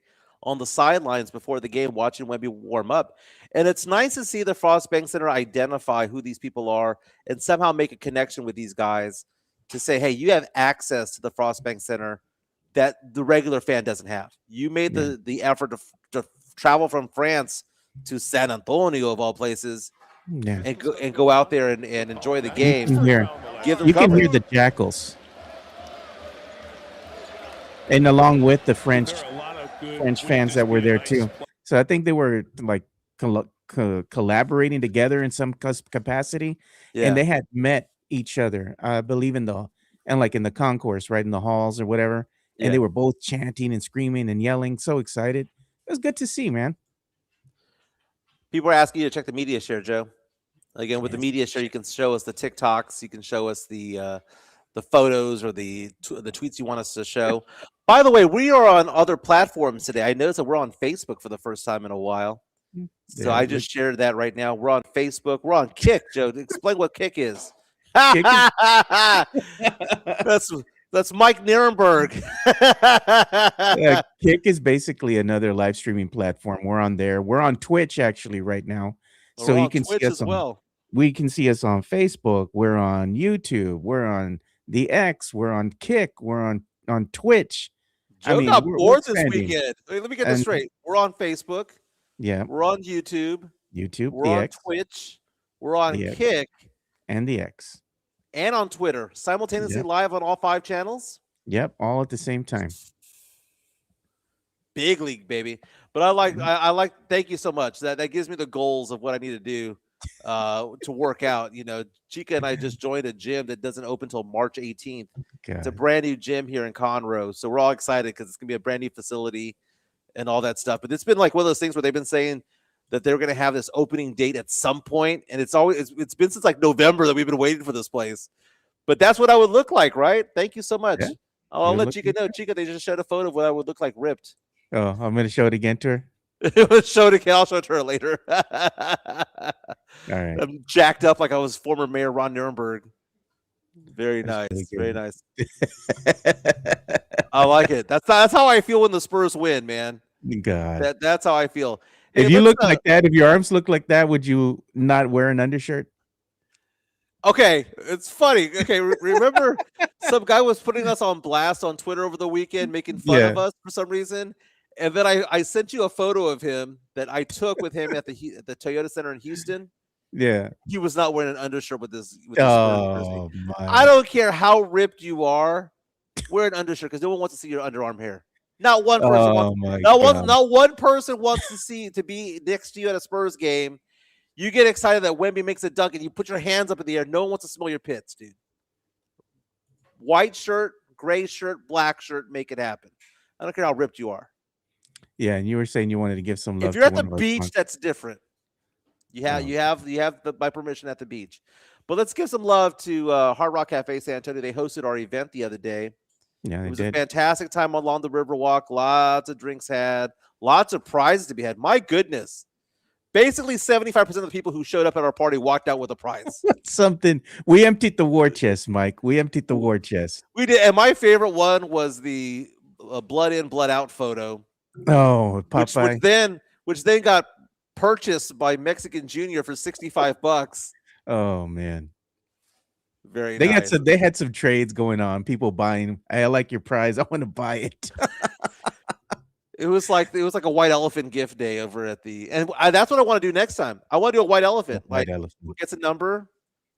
on the sidelines before the game watching Wemby warm up. And it's nice to see the Frostbank Center identify who these people are and somehow make a connection with these guys to say, hey, you have access to the Frostbank Center that the regular fan doesn't have. You made the effort to travel from France to San Antonio, of all places, and go out there and enjoy the game. You can hear the jackals. And along with the French fans that were there too. So I think they were like collaborating together in some capacity, and they had met each other, I believe in the concourse, right in the halls or whatever. And they were both chanting and screaming and yelling, so excited. It was good to see, man. People are asking you to check the media share, Joe. Again, with the media share, you can show us the TikToks, you can show us the photos or the tweets you want us to show. By the way, we are on other platforms today. I noticed that we're on Facebook for the first time in a while. So I just shared that right now. We're on Facebook. We're on Kick, Joe. Explain what Kick is. Kick That's Mike Nierenberg. Kick is basically another live streaming platform. We're on there. We're on Twitch actually right now. So you can see us as well. We can see us on Facebook. We're on YouTube. We're on the X. We're on Kick. We're on Twitch. Joe got bored this weekend. Let me get this straight. We're on Facebook. Yeah. We're on YouTube. We're on Twitch. We're on Kick. And the X. And on Twitter. Simultaneously live on all 5 channels. Yep. All at the same time. Big league, baby. But I like thank you so much. That gives me the goals of what I need to do to work out. Chica and I just joined a gym that doesn't open until March 18th. It's a God. brand new gym here in Conroe, so we're all excited because it's gonna be a brand new facility and all that stuff. But it's been like one of those things where they've been saying that they're going to have this opening date at some point, and it's been since like November that we've been waiting for this place. But that's what I would look like, right? Thank you so much. Yeah, I'll you're let looking Chica know. Chica, they just showed a photo of what I would look like ripped. Oh, I'm gonna show it again to her. It was showed to I'll show it to her later. All right. I'm jacked up like I was former Mayor Ron Nirenberg. Very That's nice. really Very good. nice. I like it. That's how I feel when the Spurs win, man. God. That's how I feel. If Hey, you let's, look like that, if your arms look like that, would you not wear an undershirt? Okay, it's funny. Okay, remember some guy was putting us on blast on Twitter over the weekend, making fun of us for some reason, and then I sent you a photo of him that I took with him at the Toyota Center in Houston. Yeah. He was not wearing an undershirt with this Spurs jersey. Oh I my. don't care how ripped you are, wear an undershirt because no one wants to see your underarm hair. Not one person Oh wants. my God. Not one person wants to be next to you at a Spurs game. You get excited that Wemby makes a dunk and you put your hands up in the air. No one wants to smell your pits, dude. White shirt, gray shirt, black shirt, make it happen. I don't care how ripped you are. Yeah, and you were saying you wanted to give some love. If you're to at the one of our beach, sponsors. that's different. You have my permission at the beach. But let's give some love to Hard Rock Cafe San Antonio. They hosted our event the other day. Yeah, It they was a did. fantastic time along the Riverwalk. Lots of drinks had, lots of prizes to be had. My goodness. Basically, 75% of the people who showed up at our party walked out with a prize. Something. We emptied the war chest, Mike. We emptied the war chest. We did, and my favorite one was the blood in, blood out photo, Oh, which Popeye. then got purchased by Mexican Junior for $65. Oh man. Very They nice. had some trades going on. People buying. Hey, I like your prize. I want to buy it. It was like a white elephant gift day over at the, and that's what I want to do next time. I want to do a white elephant. White Like, elephant. who gets a number,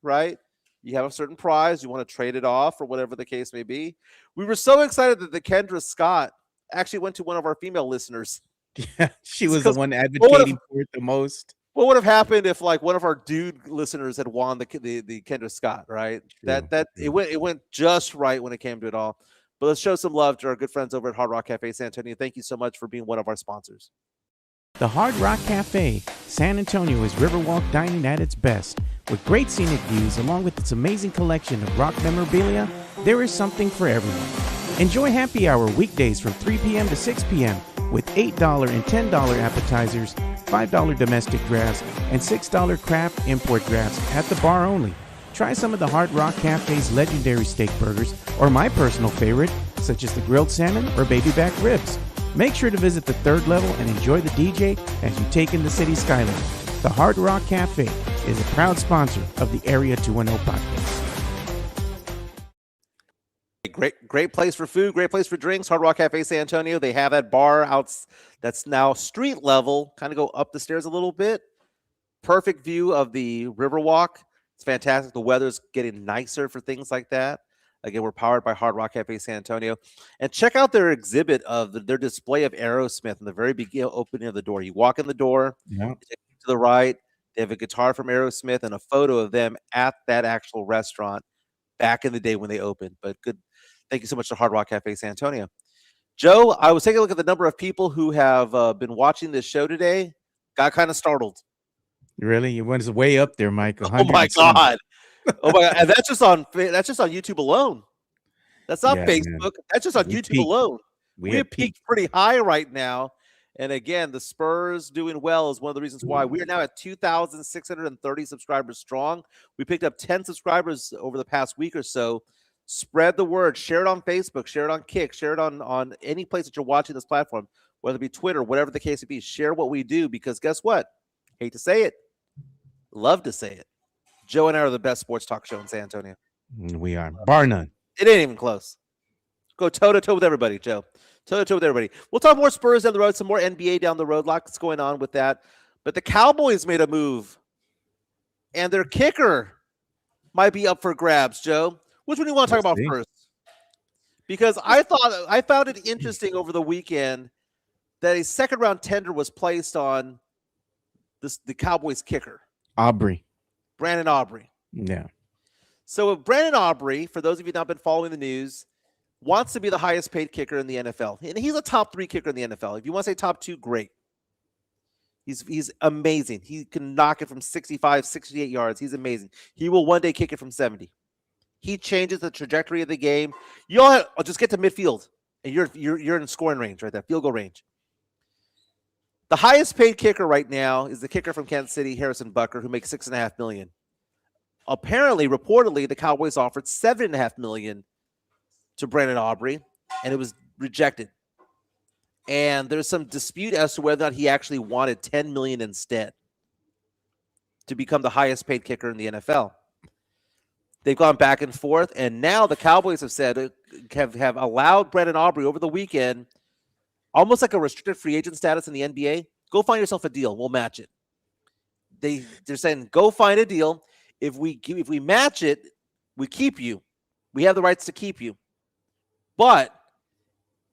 right? You have a certain prize. You want to trade it off or whatever the case may be. We were so excited that the Kendra Scott actually went to one of our female listeners. Yeah, she was the Because one what advocating for it the most. What would have happened if like one of our dude listeners had won the Kendra Scott, right? That True. it went just right when it came to it all. But let's show some love to our good friends over at Hard Rock Cafe San Antonio. Thank you so much for being one of our sponsors. The Hard Rock Cafe, San Antonio is Riverwalk dining at its best. With great scenic views along with its amazing collection of rock memorabilia, there is something for everyone. Enjoy happy hour weekdays from 3 p.m. to 6 p.m. with $8 and $10 appetizers, $5 domestic drafts, and $6 craft import drafts at the bar only. Try some of the Hard Rock Cafe's legendary steak burgers, or my personal favorite, such as the grilled salmon or baby back ribs. Make sure to visit the third level and enjoy the DJ as you take in the city skyline. The Hard Rock Cafe is a proud sponsor of the Area 210 podcast. Great place for food, great place for drinks. Hard Rock Cafe San Antonio. They have that bar out that's now street level, kind of go up the stairs a little bit. Perfect view of the Riverwalk. It's fantastic. The weather's getting nicer for things like that. Again, we're powered by Hard Rock Cafe San Antonio. And check out their exhibit of their display of Aerosmith in the very beginning opening of the door. You walk in the door, Yeah. to the right, they have a guitar from Aerosmith and a photo of them at that actual restaurant back in the day when they opened. But good. Thank you so much to Hard Rock Cafe San Antonio. Joe, I was taking a look at the number of people who have been watching this show today. Got kind of startled. Really? You went way up there, Mike. Oh my God. Oh my God. And that's just on YouTube alone. That's not Facebook. Man. That's just on YouTube alone. We have peaked pretty high right now. And again, the Spurs doing well is one of the reasons why. We are now at 2,630 subscribers strong. We picked up 10 subscribers over the past week or so. Spread the word. Share it on Facebook. Share it on Kick. Share it on any place that you're watching this platform, whether it be Twitter, whatever the case may be. Share what we do because guess what? Hate to say it. Love to say it. Joe and I are the best sports talk show in San Antonio. We are. Bar none. It ain't even close. Go toe-to-toe with everybody, Joe. Toe-to-toe with everybody. We'll talk more Spurs down the road, some more NBA down the road. Lots going on with that. But the Cowboys made a move, and their kicker might be up for grabs, Joe. Which one do you want to talk about first? Because I found it interesting over the weekend that a second-round tender was placed on the Cowboys kicker. Aubrey. Brandon Aubrey. Yeah. So Brandon Aubrey, for those of you not been following the news, wants to be the highest paid kicker in the NFL. And he's a top 3 kicker in the NFL. If you want to say top 2, great. He's amazing. He can knock it from 65, 68 yards. He's amazing. He will one day kick it from 70. He changes the trajectory of the game. I'll just get to midfield, and you're in scoring range right there, field goal range. The highest paid kicker right now is the kicker from Kansas City, Harrison Butker, who makes $6.5 million. Apparently, reportedly, the Cowboys offered $7.5 million to Brandon Aubrey, and it was rejected. And there's some dispute as to whether or not he actually wanted $10 million instead to become the highest paid kicker in the NFL. They've gone back and forth, and now the Cowboys have said have allowed Brandon Aubrey over the weekend, almost like a restricted free agent status in the NBA. Go find yourself a deal. We'll match it. They're saying go find a deal. If we match it, we keep you. We have the rights to keep you. But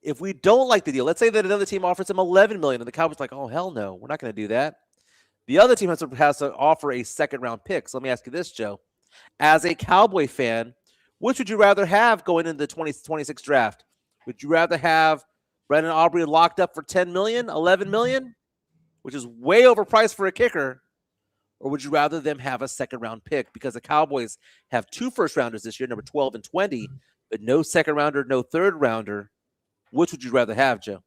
if we don't like the deal, let's say that another team offers him $11 million, and the Cowboys are like, oh hell no, we're not going to do that. The other team has to offer a second-round pick. So let me ask you this, Joe. As a Cowboy fan, which would you rather have going into the 2026 draft? Would you rather have Brandon Aubrey locked up for $10 million, $11 million, which is way overpriced for a kicker, or would you rather them have a second-round pick? Because the Cowboys have 2 first-rounders this year, number 12 and 20, but no second-rounder, no third-rounder. Which would you rather have, Joe?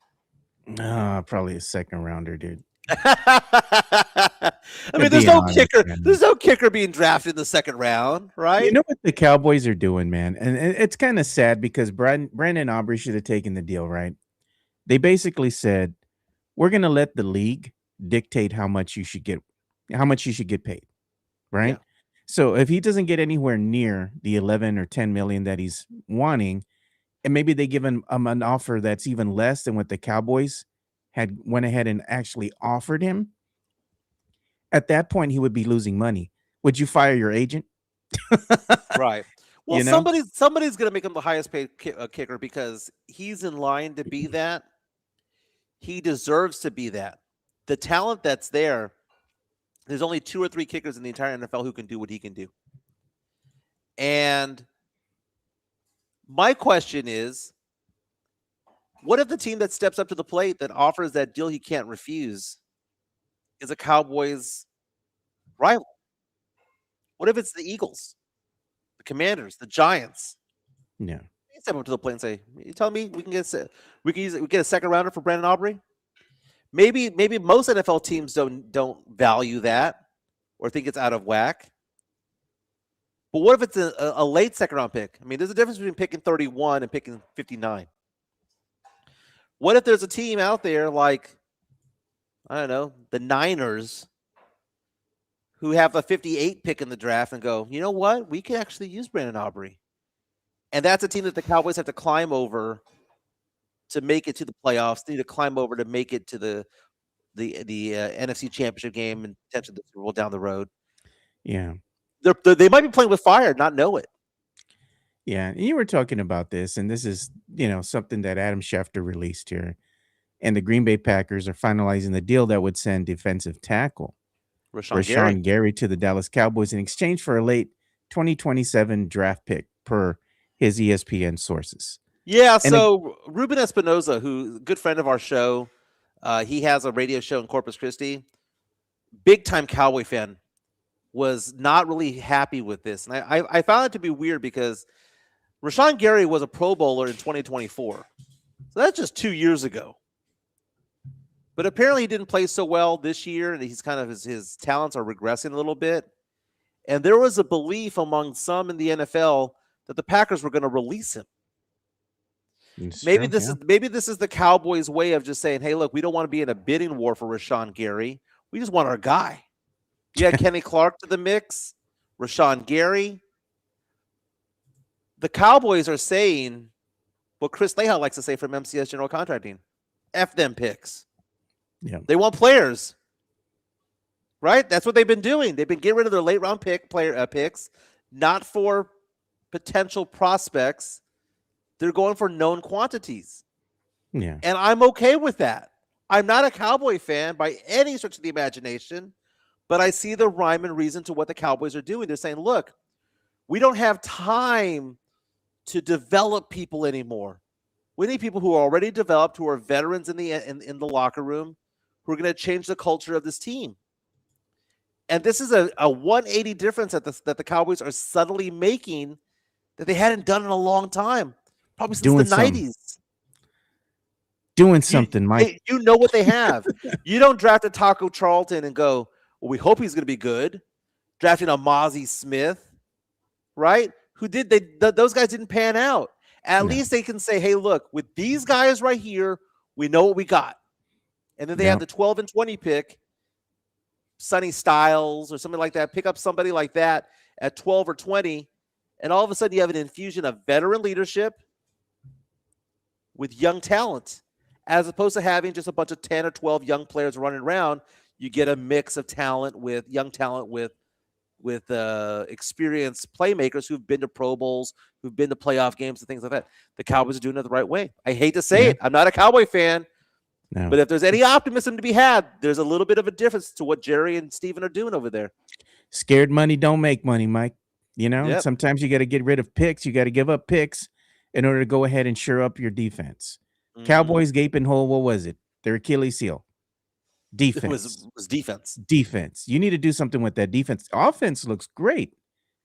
Probably a second-rounder, dude. I mean, there's no kicker. Man. There's no kicker being drafted in the second round, right? You know what the Cowboys are doing, man? And it's kind of sad because Brandon Aubrey should have taken the deal, right? They basically said, we're going to let the league dictate how much you should get paid, right? Yeah. So if he doesn't get anywhere near the 11 or 10 million that he's wanting, and maybe they give him an offer that's even less than what the Cowboys had went ahead and actually offered him, at that point, he would be losing money. Would you fire your agent? Right. Well, somebody's going to make him the highest paid kicker because he's in line to be that. He deserves to be that. The talent that's there, there's only 2 or 3 kickers in the entire NFL who can do what he can do. And my question is, what if the team that steps up to the plate that offers that deal he can't refuse is a Cowboys rival? What if it's the Eagles, the Commanders, the Giants? Yeah. They step up to the plate and say, "You tell me we can get a second rounder for Brandon Aubrey?" Maybe most NFL teams don't value that or think it's out of whack. But what if it's a late second-round pick? I mean, there's a difference between picking 31 and picking 59. What if there's a team out there like, I don't know, the Niners, who have a 58 pick in the draft and go, you know what? We can actually use Brandon Aubrey. And that's a team that the Cowboys have to climb over to make it to the playoffs. They need to climb over to make it to the NFC Championship game and potentially the Super Bowl down the road. Yeah. They might be playing with fire, not know it. Yeah, and you were talking about this, and this is, something that Adam Schefter released here. And the Green Bay Packers are finalizing the deal that would send defensive tackle Rashawn Gary to the Dallas Cowboys in exchange for a late 2027 draft pick, per his ESPN sources. Yeah, so Ruben Espinoza, who's a good friend of our show, he has a radio show in Corpus Christi, big-time Cowboy fan, was not really happy with this. And I found it to be weird because Rashawn Gary was a Pro Bowler in 2024. So that's just 2 years ago. But apparently he didn't play so well this year, and he's kind of his talents are regressing a little bit. And there was a belief among some in the NFL that the Packers were going to release him. Maybe this is the Cowboys' way of just saying, hey, look, we don't want to be in a bidding war for Rashawn Gary. We just want our guy. You had Kenny Clark to the mix, Rashawn Gary. The Cowboys are saying what Chris Lehal likes to say from MCS General Contracting. F them picks. Yeah. They want players. Right? That's what they've been doing. They've been getting rid of their late round picks, not for potential prospects. They're going for known quantities. Yeah. And I'm okay with that. I'm not a Cowboy fan by any stretch of the imagination, But I see the rhyme and reason to what the Cowboys are doing. They're saying, look, we don't have time to develop people anymore. We need people who are already developed, who are veterans in the locker room, who are going to change the culture of this team. And this is a 180 difference that the Cowboys are subtly making that they hadn't done in a long time, probably since Doing the something. 90s. Doing something, Mike. You know what they have. You don't draft a Taco Charlton and go, well, we hope he's going to be good. Drafting a Mozzie Smith, right? Those guys didn't pan out. At least they can say, hey, look, with these guys right here, we know what we got. And then they have the 12 and 20 pick, Sonny Styles or something like that. Pick up somebody like that at 12 or 20. And all of a sudden you have an infusion of veteran leadership with young talent. As opposed to having just a bunch of 10 or 12 young players running around, you get a mix of young talent with experienced playmakers who've been to Pro Bowls, who've been to playoff games and things like that. The Cowboys are doing it the right way. I hate to say it. I'm not a Cowboy fan. No. But if there's any optimism to be had, there's a little bit of a difference to what Jerry and Steven are doing over there. Scared money don't make money, Mike. You know, Yep. Sometimes you got to get rid of picks. You got to give up picks in order to go ahead and shore up your defense. Cowboys gaping hole. What was it? Their Achilles heel. Defense. It was defense. Defense. You need to do something with that defense. Offense looks great.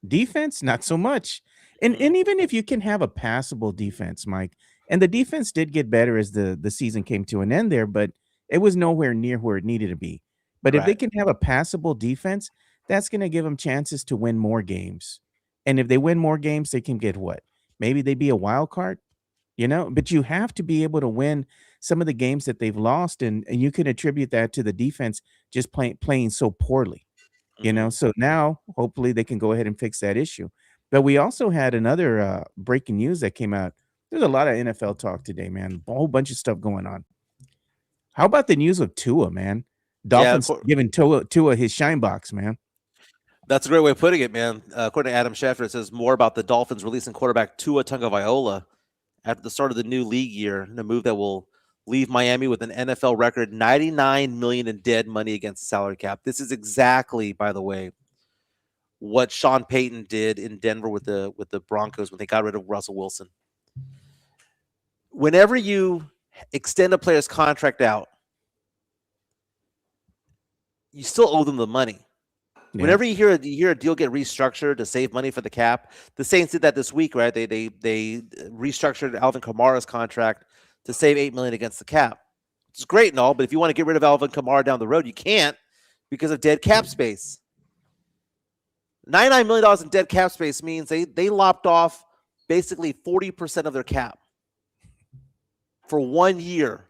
Defense, not so much. And even if you can have a passable defense, Mike, and the defense did get better as the season came to an end there, but it was nowhere near where it needed to be. But if they can have a passable defense, that's going to give them chances to win more games. And if they win more games, they can get what? Maybe they'd be a wild card, but you have to be able to win some of the games that they've lost. And you can attribute that to the defense just playing so poorly, So now hopefully they can go ahead and fix that issue. But we also had another breaking news that came out. There's a lot of NFL talk today, man. A whole bunch of stuff going on. How about the news of Tua, man? Dolphins giving Tua his shine box, man. That's a great way of putting it, man. According to Adam Schefter, it says more about the Dolphins releasing quarterback Tua Tagovailoa after the start of the new league year, in a move that will leave Miami with an NFL record $99 million in dead money against the salary cap. This is exactly, by the way, what Sean Payton did in Denver with the Broncos when they got rid of Russell Wilson. Whenever you extend a player's contract out, you still owe them the money. Yeah. Whenever you hear a deal get restructured to save money for the cap, the Saints did that this week, right? They restructured Alvin Kamara's contract to save $8 million against the cap. It's great and all, but if you want to get rid of Alvin Kamara down the road, you can't because of dead cap space. $99 million in dead cap space means they lopped off basically 40% of their cap for 1 year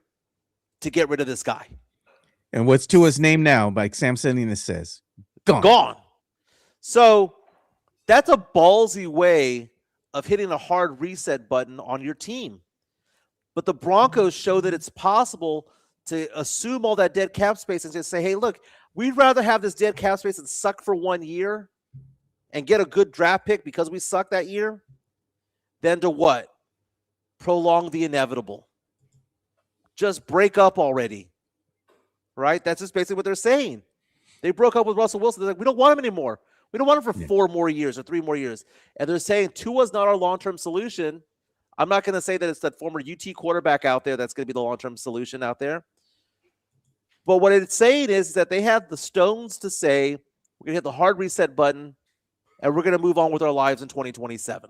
to get rid of this guy. And what's Tua's name now? Like Sam Salinas says, gone. So that's a ballsy way of hitting a hard reset button on your team. But the Broncos show that it's possible to assume all that dead cap space and just say, hey, look, we'd rather have this dead cap space and suck for 1 year and get a good draft pick because we suck that year than to what? Prolong the inevitable. Just break up already. Right? That's just basically what they're saying. They broke up with Russell Wilson. They're like, we don't want him anymore. We don't want him for 4 more years or 3 more years. And they're saying Tua's not our long-term solution. I'm not going to say that it's that former UT quarterback out there that's going to be the long-term solution out there. But what it's saying is that they have the stones to say, we're going to hit the hard reset button and we're going to move on with our lives in 2027.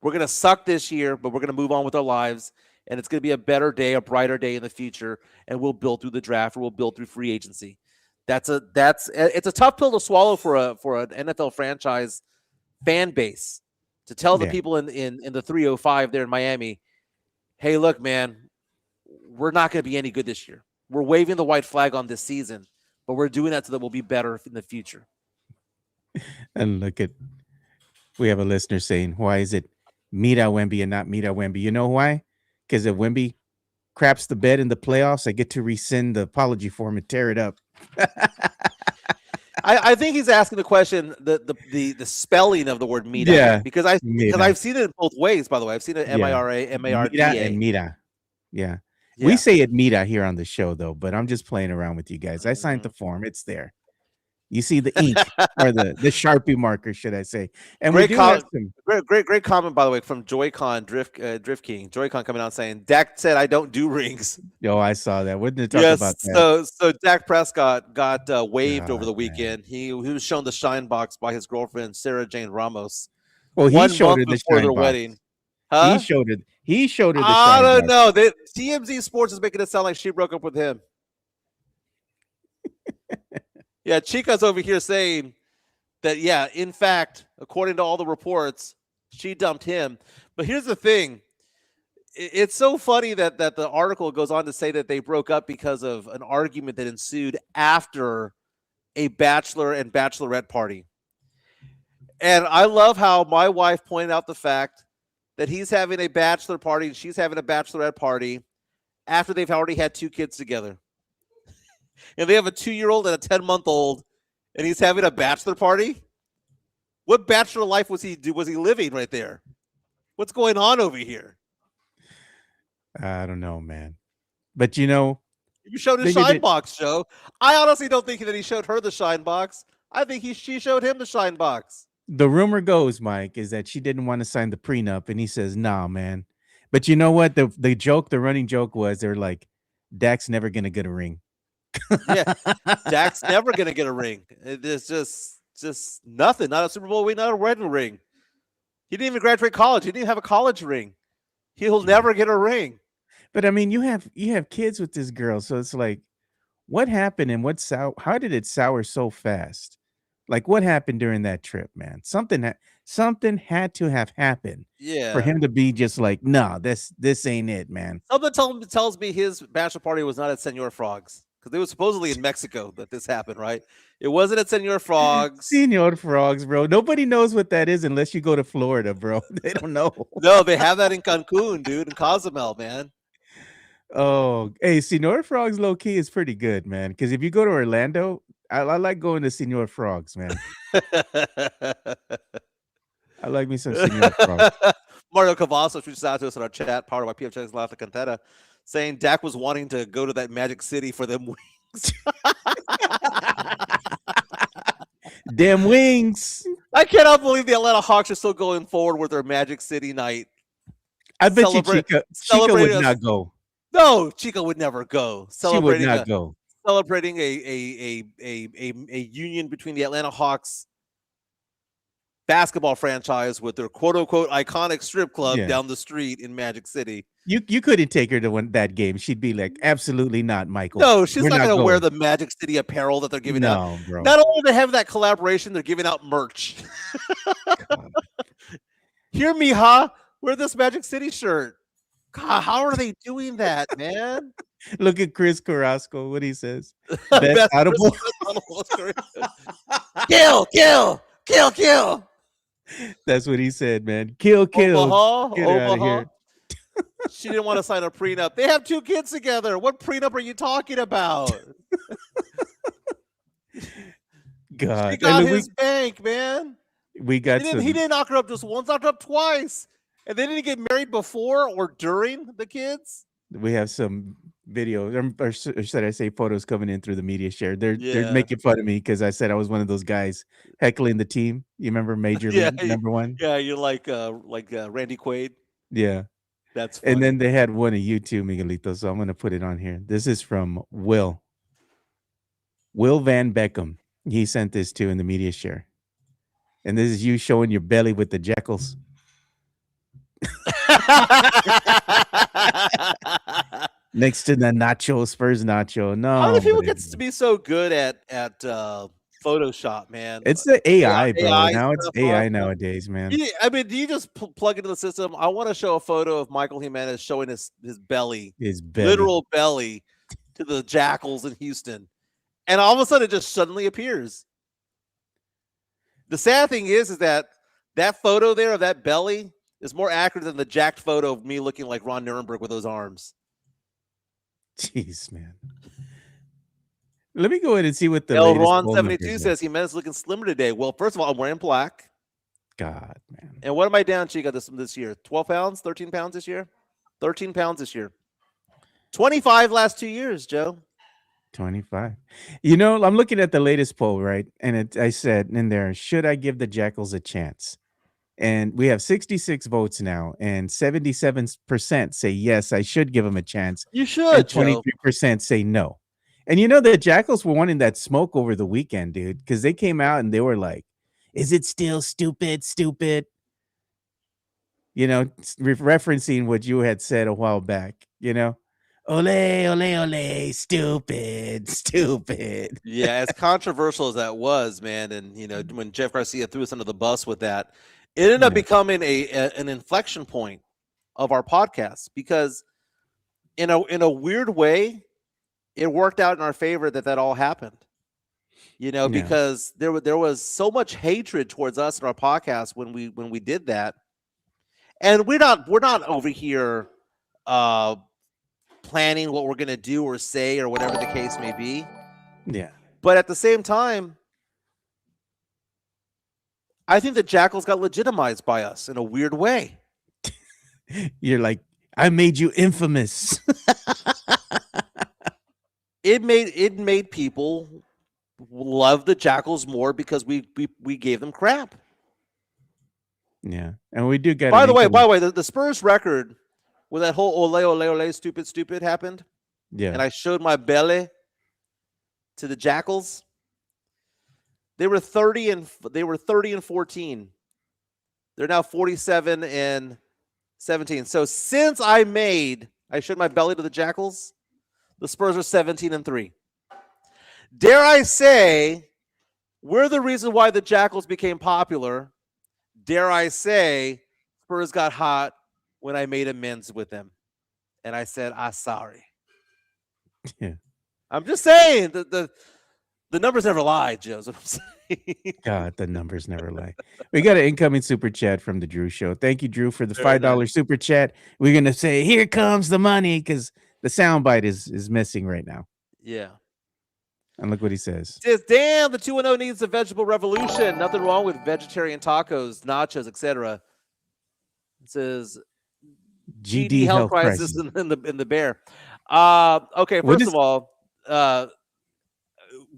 We're going to suck this year, but we're going to move on with our lives. And it's going to be a better day, a brighter day in the future, and we'll build through the draft or we'll build through free agency. It's a tough pill to swallow for an NFL franchise fan base to tell the people in the 305 there in Miami, hey, look, man, we're not going to be any good this year. We're waving the white flag on this season, but we're doing that so that we'll be better in the future. And we have a listener saying, why is it Wemby and not Wemby? You know why? Because if Wemby craps the bed in the playoffs, I get to rescind the apology form and tear it up. I think he's asking the question, the spelling of the word Mira. Yeah, because I've seen it in both ways, by the way. I've seen it M-I-R-A, M-A-R-D-A. And Mira. Yeah. We Yeah. say admira here on the show, though, but I'm just playing around with you guys. I signed Mhm. the form. It's there. You see the ink or the Sharpie marker, should I say? And we Great do have comment. some. Great comment, by the way, from Joy-Con Drift King. Joy-Con coming out saying, Dak said, I don't do rings. Oh, I saw that. What did they talk Yes. about that? So Dak Prescott got waived over God, the man. weekend. He was shown the shine box by his girlfriend, Sarah Jane Ramos, Well, he 1 showed month her the before shine their box. wedding. Huh? He showed her the I shine don't box. know. TMZ Sports is making it sound like she broke up with him. Yeah, Chica's over here saying that, yeah, in fact, according to all the reports, she dumped him. But here's the thing. It's so funny that the article goes on to say that they broke up because of an argument that ensued after a bachelor and bachelorette party. And I love how my wife pointed out the fact that he's having a bachelor party and she's having a bachelorette party after they've already had 2 kids together. And they have a 2-year-old and a 10-month-old, and he's having a bachelor party. What bachelor life was he living right there? What's going on over here? I don't know, man. But you know, You showed his shine box, Joe. I honestly don't think that he showed her the shine box. I think she showed him the shine box. the rumor goes, Mike, is that she didn't want to sign the prenup, and he says, "Nah, man." But you know what? The running joke was, they're like, Dak's never gonna get a ring. Yeah, Dak's never gonna get a ring. It's just nothing. Not a Super Bowl win, not a wedding ring. He didn't even graduate college. He didn't even have a college ring. He'll never get a ring. But I mean, you have kids with this girl, so it's like, what happened and how did it sour so fast? Like, what happened during that trip, man? Something had to have happened for Yeah. him to be just like, nah, this ain't it, man. Something tells me his bachelor party was not at Senor Frogs because they were supposedly in Mexico that this happened, right? It wasn't at Senor Frogs. Senor Frogs, bro. Nobody knows what that is unless you go to Florida, bro. They don't know. No, they have that in Cancun, dude, in Cozumel, man. Oh, hey, Senor Frogs low key is pretty good, man. Because if you go to Orlando, I like going to Senor Frogs, man. I like me some Senor Frogs. Mario Cavazos reached out to us in our chat, powered by PFX La Cantera, saying Dak was wanting to go to that Magic City for them wings. Damn wings. I cannot believe the Atlanta Hawks are still going forward with their Magic City night. I bet you Chica would celebrating not go. No, Chica would never go. She would not go. Celebrating a union between the Atlanta Hawks basketball franchise with their quote unquote iconic strip club down the street in Magic City. You couldn't take her to that game. She'd be like, absolutely not, Michael. No, she's We're not going to wear going." the Magic City apparel that they're giving No, out. bro. Not only do they have that collaboration, they're giving out merch. Hear me, huh? Wear this Magic City shirt. God, how are they doing that, man? Look at Chris Carrasco, what he says. Best Best audible. Kill. That's what he said, man. Kill. Get her out of Omaha. here. She didn't want to sign a prenup. They have 2 kids together. What prenup are you talking about? God. He got And his bank, man. we got He didn't knock her up just once, knocked her up twice. And they didn't get married before or during the kids. we have some video, or should I say photos coming in through the media share. They're Yeah. making fun of me because I said I was one of those guys heckling the team. You remember Major League number 1? Yeah, you're like Randy Quaid. Yeah. That's funny. And then they had one of you too, Miguelito. So I'm going to put it on here. This is from Will Van Beckham. He sent this too in the media share. And this is you showing your belly with the jackals. Next to the nacho, Spurs nacho. No. How do people get to be so good at Photoshop, man? It's the AI, bro. AI Now it's stuff AI on- nowadays, man. I mean, do you just plug into the system? I want to show a photo of Michael Jimenez showing his belly, His belly. literal belly, to the jackals in Houston, and all of a sudden it just suddenly appears. The sad thing is that photo there of that belly is more accurate than the jacked photo of me looking like Ron Nuremberg with those arms. Jeez, man. Let me go ahead and see what the El latest Ron poll 72 numbers says Jimenez looking slimmer today. Well, first of all, I'm wearing black. God, man. And what am I down, Chica, this year? 12 pounds, 13 pounds this year? 13 pounds this year. 25 last 2 years, Joe. 25. You know, I'm looking at the latest poll, right? And I said in there, should I give the Jackals a chance? And we have 66 votes now, and 77% say yes, I should give them a chance, You and should, Joe. 23% say no. And you know, the Jackals were wanting that smoke over the weekend, dude, because they came out and they were like, is it still stupid? You know, referencing what you had said a while back, you know? Ole, ole, ole, stupid. Yeah, as controversial as that was, man, and you know, when Jeff Garcia threw us under the bus with that, it ended up Yeah. becoming an inflection point of our podcast because in a weird way, it worked out in our favor that all happened. You know, Yeah. because there was so much hatred towards us in our podcast when we did that, and we're not over here planning what we're gonna do or say or whatever the case may be. Yeah. But at the same time, I think the Jackals got legitimized by us in a weird way. You're like, I made you infamous. It made people love the Jackals more because we gave them crap. Yeah. And we do get By the way, the Spurs record when that whole ole stupid happened, yeah. and I showed my belly to the Jackals. They were 30 and 14. They're now 47 and 17. So since I showed my belly to the Jackals, the Spurs are 17 and 3. Dare I say, we're the reason why the Jackals became popular. Dare I say, Spurs got hot when I made amends with them. And I said, I'm sorry. Yeah. I'm just saying the numbers never lie, Joe. Is what I'm saying. God, the numbers never lie. We got an incoming super chat from the Drew Show. Thank you, Drew, for the Very $5 super chat. We're gonna say, here comes the money, because the soundbite is missing right now. Yeah. And look what he says. Says, damn, the 2-0 needs a vegetable revolution. Nothing wrong with vegetarian tacos, nachos, etc. It says GD health crisis in the bear. Okay, first of all,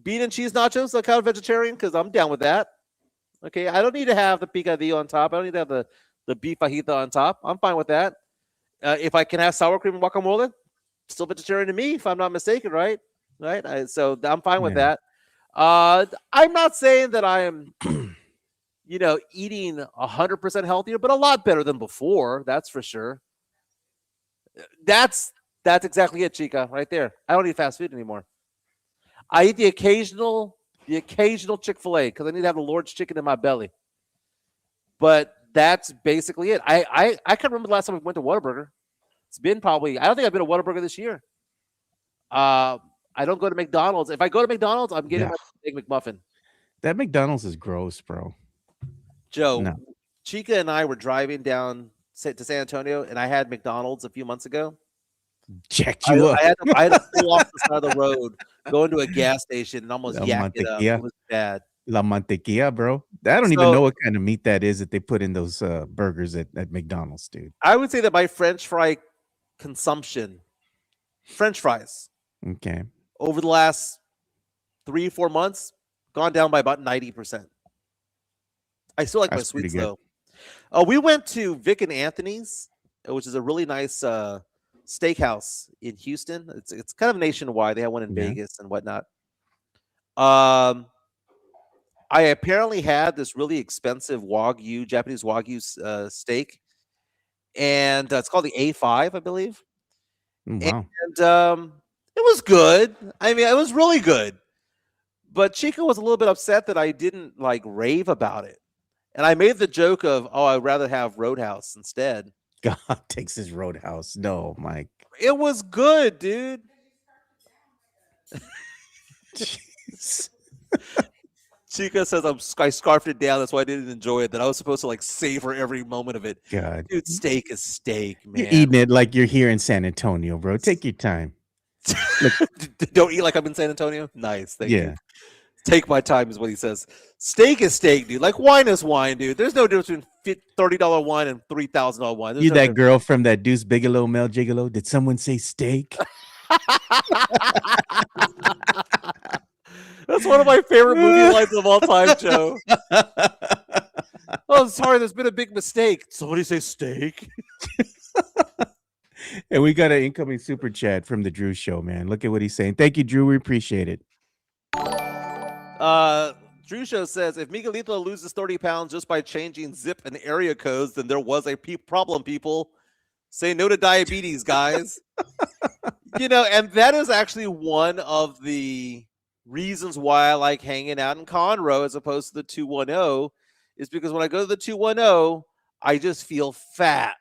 bean and cheese nachos, like how vegetarian, because I'm down with that. Okay, I don't need to have the picadillo on top. I don't need to have the beef fajita on top. I'm fine with that. If I can have sour cream and guacamole, still vegetarian to me, if I'm not mistaken, right? Right. So I'm fine with that. I'm not saying that I am, eating 100% healthier, but a lot better than before. That's for sure. That's exactly it, Chica, right there. I don't eat fast food anymore. I eat the occasional Chick-fil-A because I need to have the Lord's chicken in my belly. But that's basically it. I can't remember the last time we went to Whataburger. It's been I don't think I've been to Whataburger this year. I don't go to McDonald's. If I go to McDonald's, I'm getting my Big McMuffin. That McDonald's is gross, bro. Joe, No. Chica and I were driving down to San Antonio, and I had McDonald's a few months ago. Jacked you up. I had to pull off the side of the road, go into a gas station, and almost yak it up. It was bad. La mantequilla, bro. I don't even know what kind of meat that is that they put in those burgers at McDonald's, dude. I would say that my French fry consumption, French fries, Okay. over the last 3-4 months, gone down by about 90%. I still like my That's pretty sweets, good. though. We went to Vic and Anthony's, which is a really nice steakhouse in Houston. It's kind of nationwide. They have one in Vegas and whatnot. I apparently had this really expensive Japanese Wagyu steak, and it's called the A5, I believe. Wow. And it was good. I mean, it was really good. But Chica was a little bit upset that I didn't rave about it. And I made the joke of, I'd rather have Roadhouse instead. God, Texas Roadhouse. No, Mike. It was good, dude. Jeez. Chica says I scarfed it down. That's why I didn't enjoy it. That I was supposed to savor every moment of it. God. Dude, steak is steak, man. You're eating it like you're here in San Antonio, bro. Take your time. Don't eat like I'm in San Antonio. Nice. Thank Yeah. you. Take my time is what he says. Steak is steak, dude. Like wine is wine, dude. There's no difference between $30 wine and $3,000 wine. There's You no that difference. girl from that Deuce Bigelow, Mel Gigolo. Did someone say steak? That's one of my favorite movie lines of all time, Joe. Oh, sorry, there's been a big mistake. Somebody say steak. And we got an incoming super chat from the Drew Show, man. Look at what he's saying. Thank you, Drew. We appreciate it. Drew Show says, if Miguelito loses 30 pounds just by changing zip and area codes, then there was a problem, people. Say no to diabetes, guys. And that is actually one of the reasons why I like hanging out in Conroe as opposed to the 210 is because when I go to the 210, I just feel fat.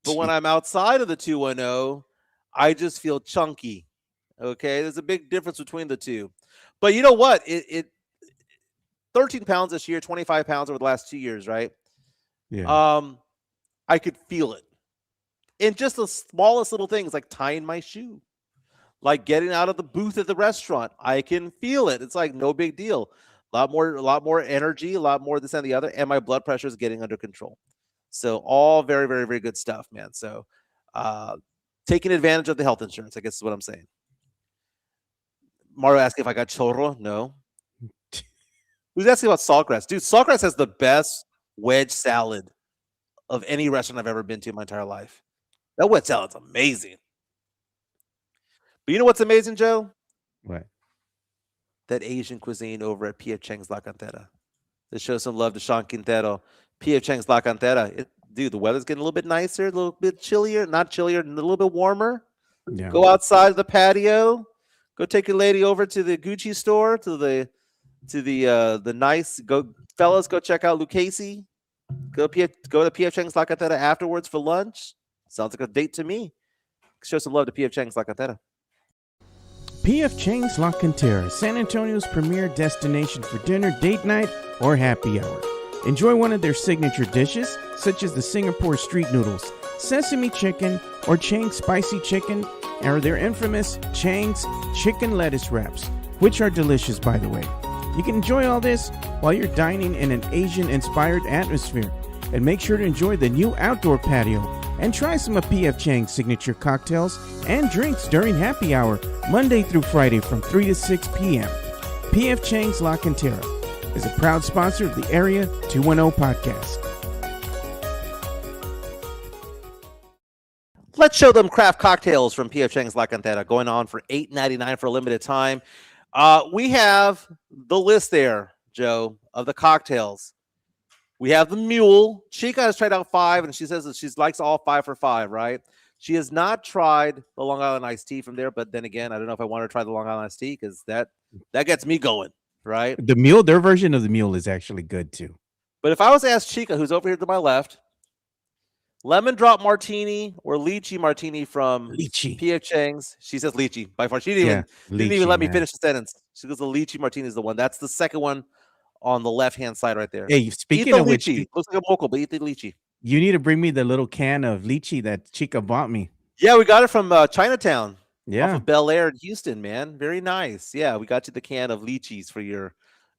But when I'm outside of the 210, I just feel chunky. Okay, there's a big difference between the two. But you know what? It 13 pounds this year, 25 pounds over the last 2 years, right? Yeah. I could feel it in just the smallest little things, like tying my shoe, like getting out of the booth at the restaurant. I can feel it. It's like no big deal. A lot more energy, a lot more this and the other, and my blood pressure is getting under control. So all very, very, very good stuff, man. So taking advantage of the health insurance, I guess is what I'm saying. Mario asking if I got chorro. No. Who's asking about saltgrass? Dude, saltgrass has the best wedge salad of any restaurant I've ever been to in my entire life. That wedge salad's amazing. But you know what's amazing, Joe? What? That Asian cuisine over at P.F. Chang's La Cantera. Let's show some love to Sean Quintero. P.F. Chang's La Cantera. Dude, the weather's getting a little bit nicer, a little bit chillier, not chillier, a little bit warmer. Yeah. Go outside of the patio. Go take your lady over to the Gucci store, to the nice fellas. Go check out Lucchese. Go to P.F. Chang's La Cantera afterwards for lunch. Sounds like a date to me. Show some love to P.F. Chang's La Cantera. P.F. Chang's La Cantera, San Antonio's premier destination for dinner, date night, or happy hour. Enjoy one of their signature dishes, such as the Singapore street noodles, sesame chicken, or Chang's spicy chicken, or their infamous Chang's chicken lettuce wraps, which are delicious, by the way. You can enjoy all this while you're dining in an Asian-inspired atmosphere. And make sure to enjoy the new outdoor patio and try some of P.F. Chang's signature cocktails and drinks during happy hour, Monday through Friday from 3 to 6 p.m. P.F. Chang's La Cantera is a proud sponsor of the Area 210 podcast. Let's show them craft cocktails from P.F. Chang's La Cantera, going on for $8.99 for a limited time. We have the list there, Joe, of the cocktails. We have the Mule. Chica has tried out 5, and she says that she likes all 5 for $5, right? She has not tried the Long Island iced tea from there, but then again, I don't know if I want her to try the Long Island iced tea because that gets me going, right? The Mule, their version of the Mule is actually good too. But if I was to ask Chica, who's over here to my left, lemon drop martini or lychee martini from Lychee. P.F. Chang's. She says lychee by far. She didn't even let me finish the sentence. She goes, the lychee martini is the one. That's the second one on the left-hand side right there. Hey, Eat speaking the of which, lychee. Looks like a mocha, but eat the lychee. you need to bring me the little can of lychee that Chica bought me. Yeah, we got it from Chinatown. Off Yeah. of Bel Air in Houston, man. Very nice. Yeah, we got you the can of lychees for your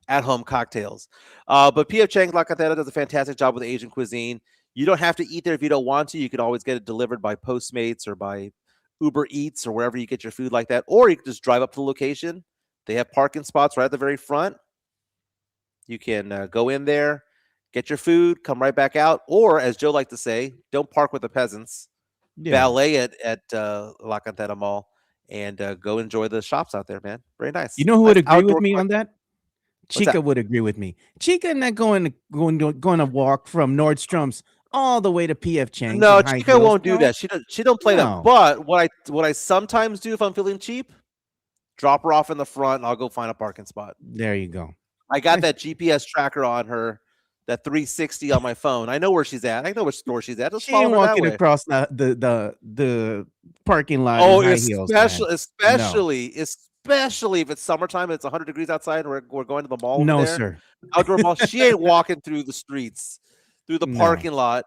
at-home cocktails. But P.F. Chang's La Cantera does a fantastic job with Asian cuisine. You don't have to eat there if you don't want to. You can always get it delivered by Postmates or by Uber Eats or wherever you get your food like that. Or you can just drive up to the location. They have parking spots right at the very front. You can go in there, get your food, come right back out. Or, as Joe liked to say, don't park with the peasants. Valet at La Cantera Mall and go enjoy the shops out there, man. Very nice. You know who would Nice agree with outdoor me park. on that? What's Chica that? would agree with me. Chica not going to walk from Nordstrom's all the way to P.F. Chang's. No, in high Chica heels. won't do No. that. She don't play No. that. But what I sometimes do if I'm feeling cheap, drop her off in the front and I'll go find a parking spot. There you go. I got that GPS tracker on her, that 360 on my phone. I know where she's at. I know which store she's at. Just She follow ain't her that walking way. across the parking lot. Oh, in high heels, man. especially if it's summertime and it's 100 degrees outside and we're going to the mall over No, there. sir. Outdoor mall. She ain't walking through the streets, through the No. parking lot.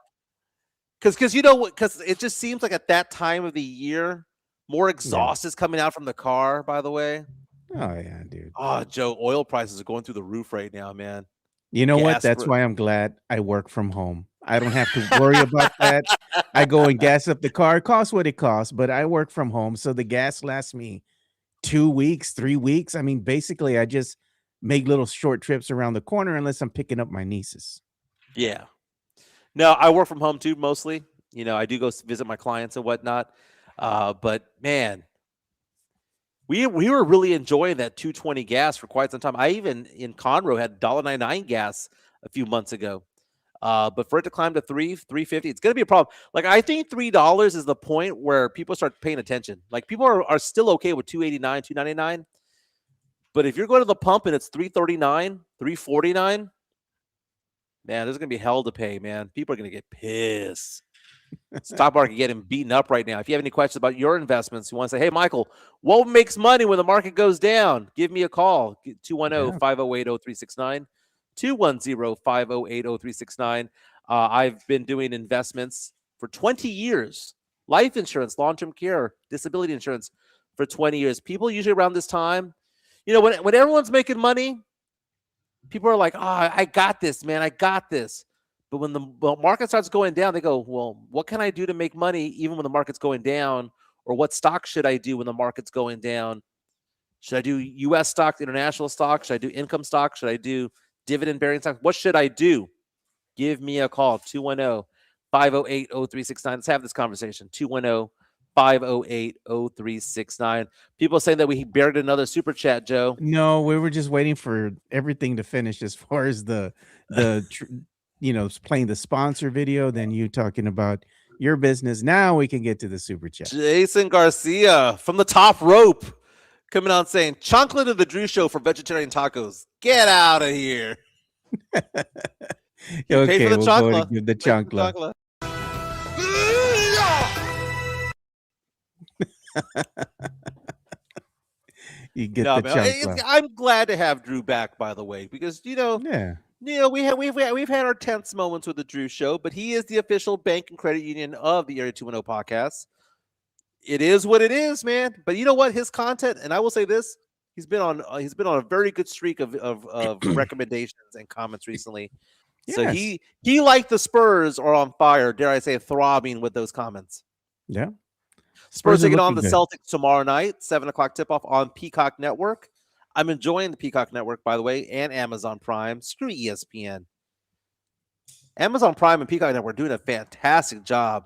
Because you know what? Because it just seems like at that time of the year, more exhaust is coming out from the car, by the way. Oh yeah, dude. Oh, Joe, oil prices are going through the roof right now, man. You know what? Gas That's for- why I'm glad I work from home. I don't have to worry about that. I go and gas up the car. It costs what it costs, but I work from home, so the gas lasts me 2 weeks, 3 weeks. I mean, basically, I just make little short trips around the corner unless I'm picking up my nieces. Yeah. No, I work from home too, mostly. I do go visit my clients and whatnot. But man, we were really enjoying that 220 gas for quite some time. I even in Conroe had $1.99 gas a few months ago. But for it to climb to $3.50, it's gonna be a problem. Like I think $3 is the point where people start paying attention. Like people are still okay with $2.89, $2.99. But if you're going to the pump and it's $3.39, $3.49, man, there's gonna be hell to pay, man. People are gonna get pissed. Stock market getting beaten up right now. If you have any questions about your investments, you want to say, hey, Michael, what makes money when the market goes down? Give me a call. 210-508-0369. 210-508-0369. I've been doing investments for 20 years. Life insurance, long-term care, disability insurance for 20 years. People usually around this time, when everyone's making money, people are like, I got this, man. I got this. But when the market starts going down, they go, well, what can I do to make money even when the market's going down? Or what stock should I do when the market's going down? Should I do U.S. stocks, international stocks? Should I do income stocks? Should I do dividend-bearing stocks? What should I do? Give me a call, 210-508-0369. Let's have this conversation, 210-508-0369. People saying that we buried another super chat, Joe. No, we were just waiting for everything to finish as far as the playing the sponsor video, then you talking about your business. Now we can get to the super chat. Jason Garcia from the top rope coming on saying, chocolate of the Drew Show for vegetarian tacos. Get out of here. Okay, for the we'll chocolate. go and give the chancla. You get the chancla. I'm glad to have Drew back, by the way, because Yeah. we've had our tense moments with the Drew Show, but he is the official bank and credit union of the Area 210 podcast. It is what it is, man. But you know what? His content, and I will say this, he's been on a very good streak of recommendations and comments recently. So Yes. he like the Spurs are on fire, dare I say, throbbing with those comments. Yeah. Spurs are taking on the looking good. Celtics tomorrow night, 7:00 tip-off on Peacock Network. I'm enjoying the Peacock Network, by the way, and Amazon Prime. Screw ESPN. Amazon Prime and Peacock Network are doing a fantastic job.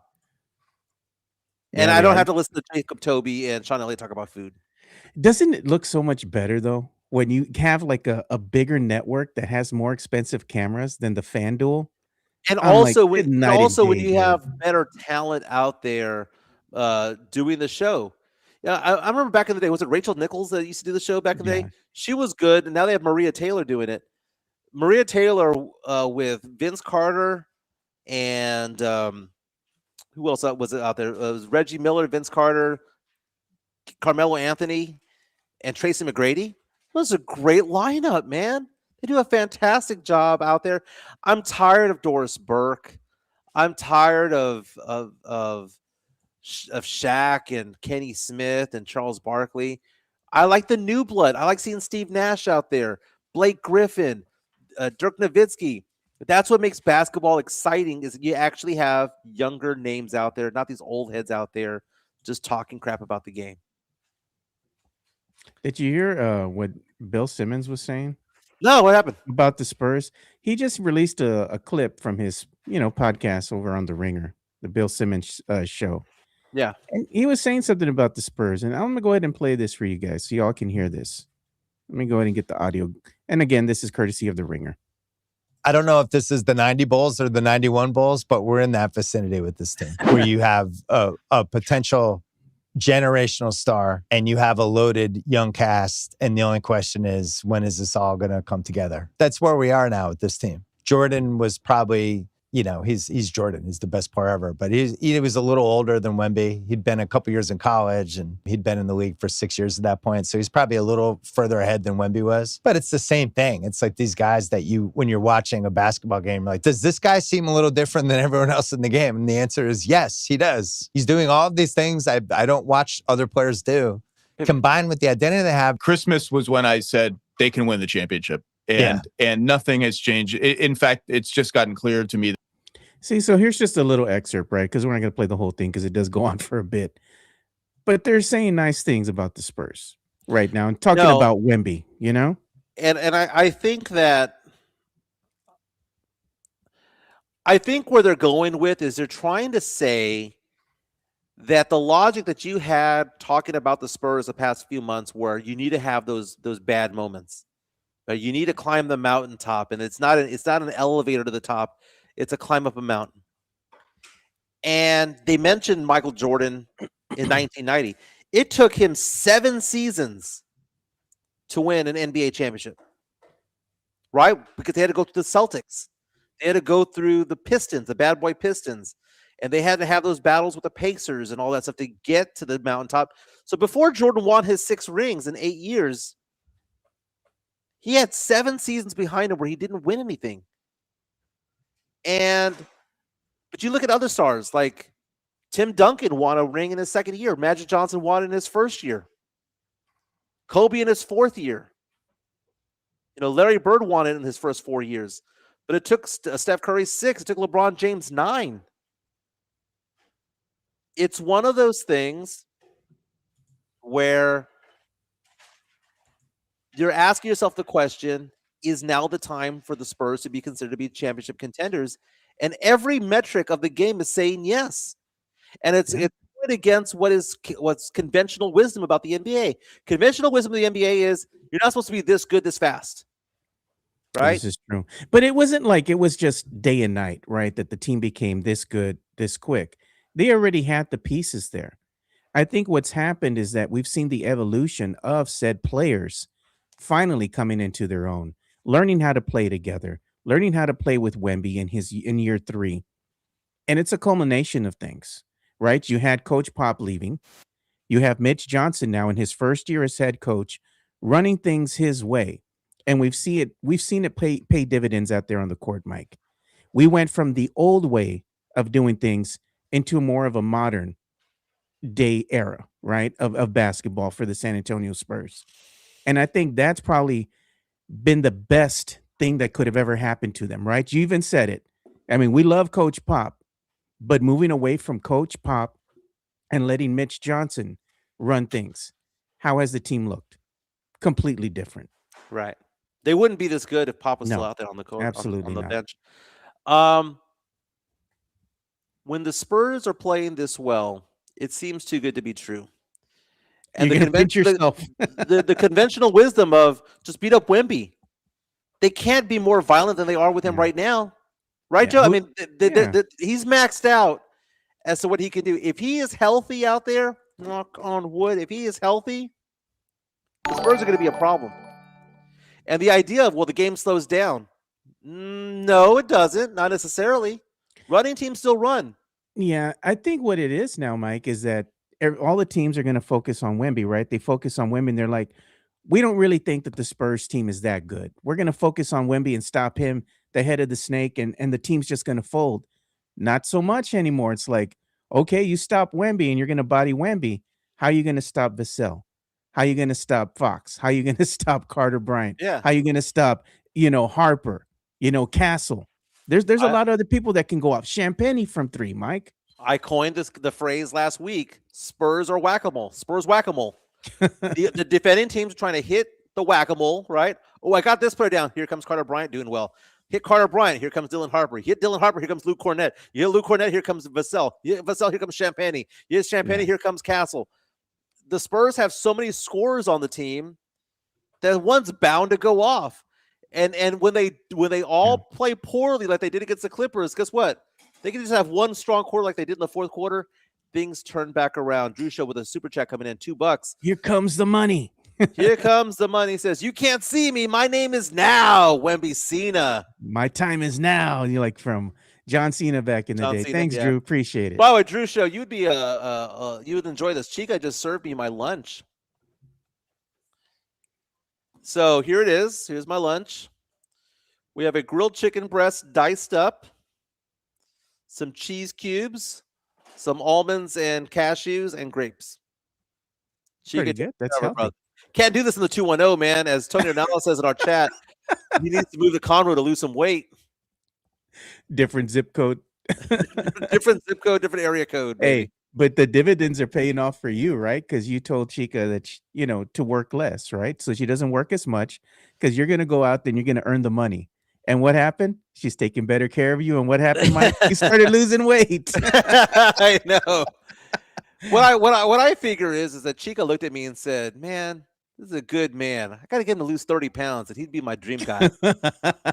And Yeah, I they don't are. have to listen to Jacob Toby and Sean Elliott talk about food. Doesn't it look so much better though when you have like a bigger network that has more expensive cameras than the FanDuel? And I'm like, also, good when night and when day, you dude. have better talent out there doing the show. Yeah, I remember back in the day, was it Rachel Nichols that used to do the show back in the Yeah. day? She was good, and now they have Maria Taylor doing it. Maria Taylor with Vince Carter and who else was it out there? It was Reggie Miller, Vince Carter, Carmelo Anthony, and Tracy McGrady. It was a great lineup, man. They do a fantastic job out there. I'm tired of Doris Burke. I'm tired of Shaq and Kenny Smith and Charles Barkley. I like the new blood. I like seeing Steve Nash out there, Blake Griffin, Dirk Nowitzki. That's what makes basketball exciting is you actually have younger names out there, not these old heads out there just talking crap about the game. Did you hear what Bill Simmons was saying No, what happened? about the Spurs? He just released a clip from his podcast over on The Ringer, the Bill Simmons show. Yeah. And he was saying something about the Spurs. And I'm going to go ahead and play this for you guys so y'all can hear this. Let me go ahead and get the audio. And again, this is courtesy of The Ringer. I don't know if this is the 90 Bulls or the 91 Bulls, but we're in that vicinity with this team where you have a potential generational star and you have a loaded young cast. And the only question is, when is this all going to come together? That's where we are now with this team. Jordan was probably, he's Jordan. He's the best player ever. But he was a little older than Wemby. He'd been a couple years in college and he'd been in the league for 6 years at that point. So he's probably a little further ahead than Wemby was. But it's the same thing. It's like these guys that when you're watching a basketball game, you're like, does this guy seem a little different than everyone else in the game? And the answer is yes, he does. He's doing all of these things I don't watch other players do. Combined with the identity they have. Christmas was when I said they can win the championship. And nothing has changed. In fact, it's just gotten clear to me. See, so here's just a little excerpt, right? Because we're not going to play the whole thing because it does go on for a bit. But they're saying nice things about the Spurs right now and talking No, about Wemby, you know? and I think that where they're going with is they're trying to say that the logic that you had talking about the Spurs the past few months, where you need to have those bad moments, you need to climb the mountaintop, and it's not an elevator to the top; it's a climb up a mountain. And they mentioned Michael Jordan in 1990. It took him 7 seasons to win an NBA championship, right? Because they had to go through the Celtics. They had to go through the Pistons, the bad boy Pistons. And they had to have those battles with the Pacers and all that stuff to get to the mountaintop. So before Jordan won his 6 rings in 8 years, he had 7 seasons behind him where he didn't win anything. But you look at other stars like Tim Duncan won a ring in his 2nd year. Magic Johnson won in his 1st year. Kobe in his 4th year. Larry Bird won it in his first 4 years. But it took Steph Curry 6. It took LeBron James 9. It's one of those things where you're asking yourself the question, is now the time for the Spurs to be considered to be championship contenders? And every metric of the game is saying yes. And it's going against what's conventional wisdom about the NBA. Conventional wisdom of the NBA is you're not supposed to be this good this fast. Right? This is true. But it wasn't like it was just day and night, right? That the team became this good, this quick. They already had the pieces there. I think what's happened is that we've seen the evolution of said players finally coming into their own, learning how to play together, learning how to play with Wemby in year 3. And it's a culmination of things, right? You had Coach Pop leaving. You have Mitch Johnson now in his 1st year as head coach, running things his way. And we've seen it pay dividends out there on the court, Mike. We went from the old way of doing things into more of a modern day era, right, of basketball for the San Antonio Spurs. And I think that's probably been the best thing that could have ever happened to them, right? You even said it. I mean, we love Coach Pop, but moving away from Coach Pop and letting Mitch Johnson run things, how has the team looked? Completely different. Right. They wouldn't be this good if Pop was still No, out there on the court, absolutely on the not. bench. When the Spurs are playing this well, it seems too good to be true. And You're gonna pinch yourself. the conventional wisdom of just beat up Wemby. They can't be more violent than they are with him right now. Right, Joe? I mean, he's maxed out as to what he can do. If he is healthy out there, knock on wood, if he is healthy, the Spurs are going to be a problem. And the idea of, well, the game slows down. No, it doesn't. Not necessarily. Running teams still run. Yeah, I think what it is now, Mike, is that all the teams are going to focus on Wemby, right? They focus on Wemby and they're like, we don't really think that the Spurs team is that good. We're going to focus on Wemby and stop him, the head of the snake, and the team's just going to fold. Not so much anymore. It's like, okay, you stop Wemby and you're going to body Wemby. How are you going to stop Vassell? How are you going to stop Fox? How are you going to stop Carter Bryant? Yeah. How are you going to stop, Harper, Castle? There's a lot of other people that can go off. Champagne from 3, Mike. I coined the phrase last week, Spurs are whack-a-mole. Spurs whack-a-mole. the defending teams are trying to hit the whack-a-mole, right? Oh, I got this player down. Here comes Carter Bryant doing well. Hit Carter Bryant. Here comes Dylan Harper. Hit Dylan Harper. Here comes Luke Cornett. You hit Luke Cornett. Here comes Vassell. You hit Vassell. Here comes Champagne. You hit Champagne. Here comes Castle. The Spurs have so many scorers on the team that one's bound to go off. And when they all play poorly like they did against the Clippers, guess what? They can just have one strong quarter like they did in the 4th quarter. Things turn back around. Drew Show with a super chat coming in, $2. Here comes the money. Here comes the money. He says, you can't see me. My name is now Wemby Cena. My time is now. You're like from John Cena back in the John day. Cena, Thanks, yeah. Drew. Appreciate it. By the way, Drew Show, you would enjoy this. Chica just served me my lunch. So here it is. Here's my lunch. We have a grilled chicken breast diced up, some cheese cubes, some almonds and cashews, and grapes. Pretty good. That's healthy. Can't do this in the 210, man. As Tony Ronaldo says in our chat, he needs to move to Conroe to lose some weight. Different zip code. Different zip code, different area code, baby. Hey, but the dividends are paying off for you, right? Because you told Chica that to work less, right? So she doesn't work as much because you're gonna go out, then you're gonna earn the money. And what happened? She's taking better care of you. And what happened, Mike? You started losing weight. I know. What I figure is that Chica looked at me and said, "Man, this is a good man. I got to get him to lose 30 pounds, and he'd be my dream guy."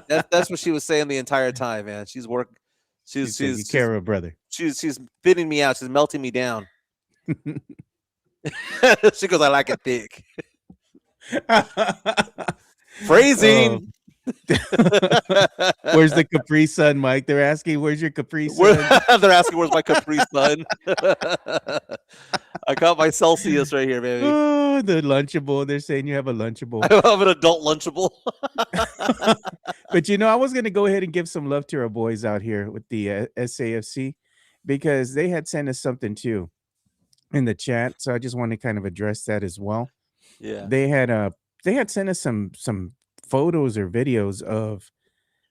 That's what she was saying the entire time, man. She's Taking care of a brother. she's thinning me out. She's melting me down. She goes, "I like it thick." Phrasing. Where's the Capri Sun, Mike? They're asking, where's your Capri Sun? They're asking, where's my Capri Sun? I got my Celsius right here, baby. Oh, the Lunchable. They're saying you have a Lunchable. I have an adult Lunchable. But I was going to go ahead and give some love to our boys out here with the SAFC because they had sent us something too in the chat. So I just want to kind of address that as well. Yeah. They had sent us some photos or videos of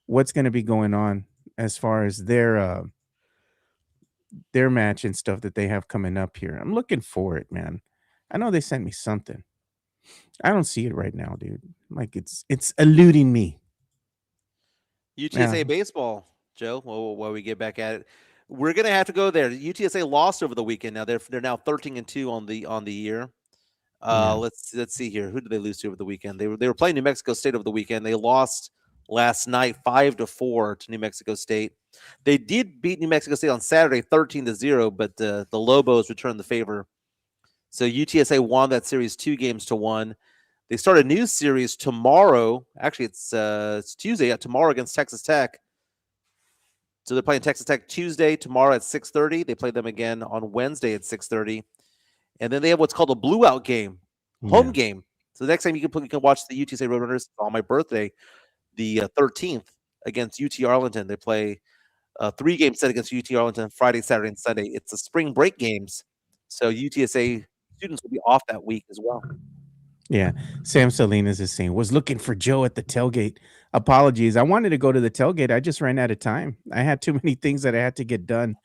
what's going to be going on as far as their match and stuff that they have coming up here. I'm looking for it, man. I know they sent me something. I don't see it right now, dude. Like it's eluding me. UTSA baseball, Joe. While we get back at it, we're gonna have to go there. UTSA lost over the weekend. Now they're now 13-2 on the year. Let's see here. Who did they lose to over the weekend? They were playing New Mexico State over the weekend. They lost last night 5-4 to New Mexico State. They did beat New Mexico State on Saturday 13-0, but the Lobos returned the favor. So UTSA won that series 2-1. They start a new series tomorrow. Actually, it's Tuesday. Tomorrow against Texas Tech. So they're playing Texas Tech Tuesday, tomorrow at 6:30. They play them again on Wednesday at 6:30. And then they have what's called a blue out game, home game. So the next time you can watch the UTSA Roadrunners on my birthday, the 13th against UT Arlington. They play a 3-game set against UT Arlington Friday, Saturday, and Sunday. It's the spring break games. So UTSA students will be off that week as well. Yeah. Sam Salinas is saying, was looking for Joe at the tailgate. Apologies. I wanted to go to the tailgate. I just ran out of time. I had too many things that I had to get done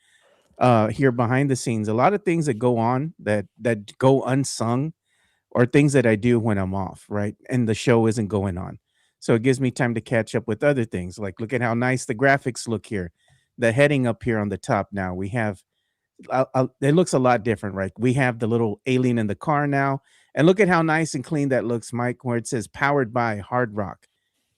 here behind the scenes. A lot of things that go on that go unsung or things that I do when I'm off, right? And the show isn't going on. So it gives me time to catch up with other things. Like, look at how nice the graphics look here. The heading up here on the top now. We have, it looks a lot different, right? We have the little alien in the car now. And look at how nice and clean that looks, Mike, where it says powered by Hard Rock,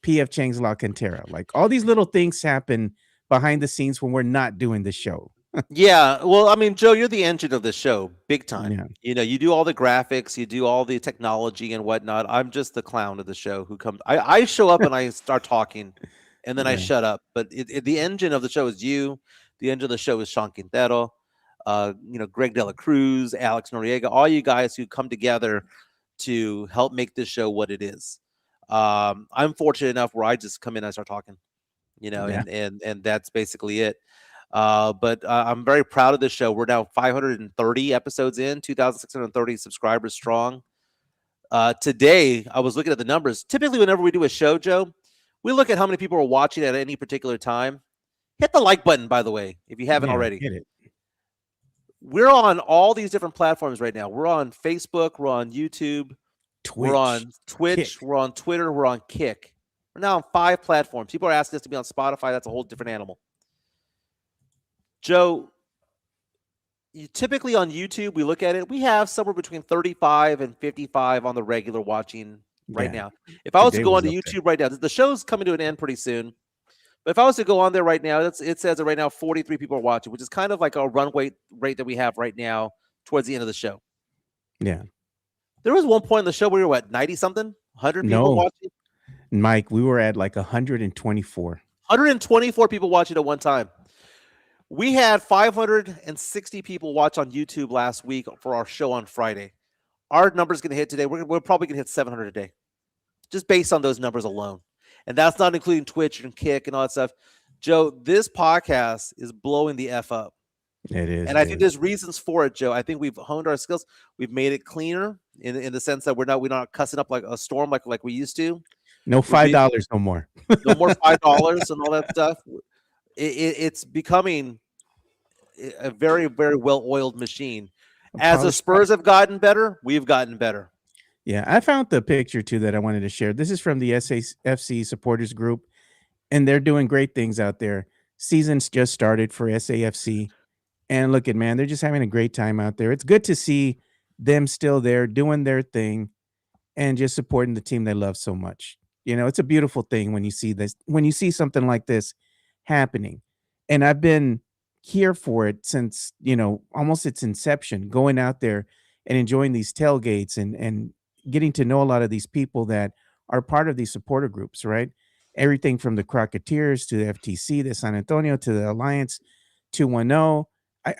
P.F. Chang's La Cantera. Like all these little things happen behind the scenes when we're not doing the show. Yeah. Well, I mean, Joe, you're the engine of the show, big time. Yeah. You do all the graphics, you do all the technology and whatnot. I'm just the clown of the show who comes. I show up and I start talking and then I shut up. But the engine of the show is you. The engine of the show is Sean Quintero. Greg Dela Cruz, Alex Noriega, all you guys who come together to help make this show what it is. I'm fortunate enough where I just come in and I start talking, and that's basically it. But I'm very proud of this show. We're now 530 episodes in, 2,630 subscribers strong. Today, I was looking at the numbers. Typically, whenever we do a show, Joe, we look at how many people are watching at any particular time. Hit the like button, by the way, if you haven't already. Hit it. We're on all these different platforms right now. We're on Facebook. We're on YouTube. We're on Twitch. Kick. We're on Twitter. We're on Kick. We're now on 5 platforms. People are asking us to be on Spotify. That's a whole different animal. Joe, typically on YouTube, we look at it. We have somewhere between 35 and 55 on the regular watching right now. If I was to go onto YouTube right now, the show's coming to an end pretty soon. But if I was to go on there right now, it says that right now 43 people are watching, which is kind of like a runway rate that we have right now towards the end of the show. Yeah. There was one point in the show where we were at 90-something, 100 people watching. Mike, we were at like 124. 124 people watching at one time. We had 560 people watch on YouTube last week for our show on Friday. Our number's going to hit today. We're probably going to hit 700 a day, just based on those numbers alone. And that's not including Twitch and Kick and all that stuff. Joe, this podcast is blowing the F up. It is. And I think there's reasons for it, Joe. I think we've honed our skills. We've made it cleaner in the sense that we're not cussing up like a storm like we used to. No $5 no more. No more $5 and all that stuff. It's becoming a very, very well-oiled machine. As the Polished. Spurs have gotten better, we've gotten better. Yeah, I found the picture too that I wanted to share. This is from the SAFC supporters group, and they're doing great things out there. Season's just started for SAFC, and look at man, they're just having a great time out there. It's good to see them still there doing their thing and just supporting the team they love so much. It's a beautiful thing when you see this, when you see something like this happening. And I've been here for it since, almost its inception, going out there and enjoying these tailgates and getting to know a lot of these people that are part of these supporter groups, right? Everything from the Crocketeers to the FTC, the San Antonio to the Alliance 210.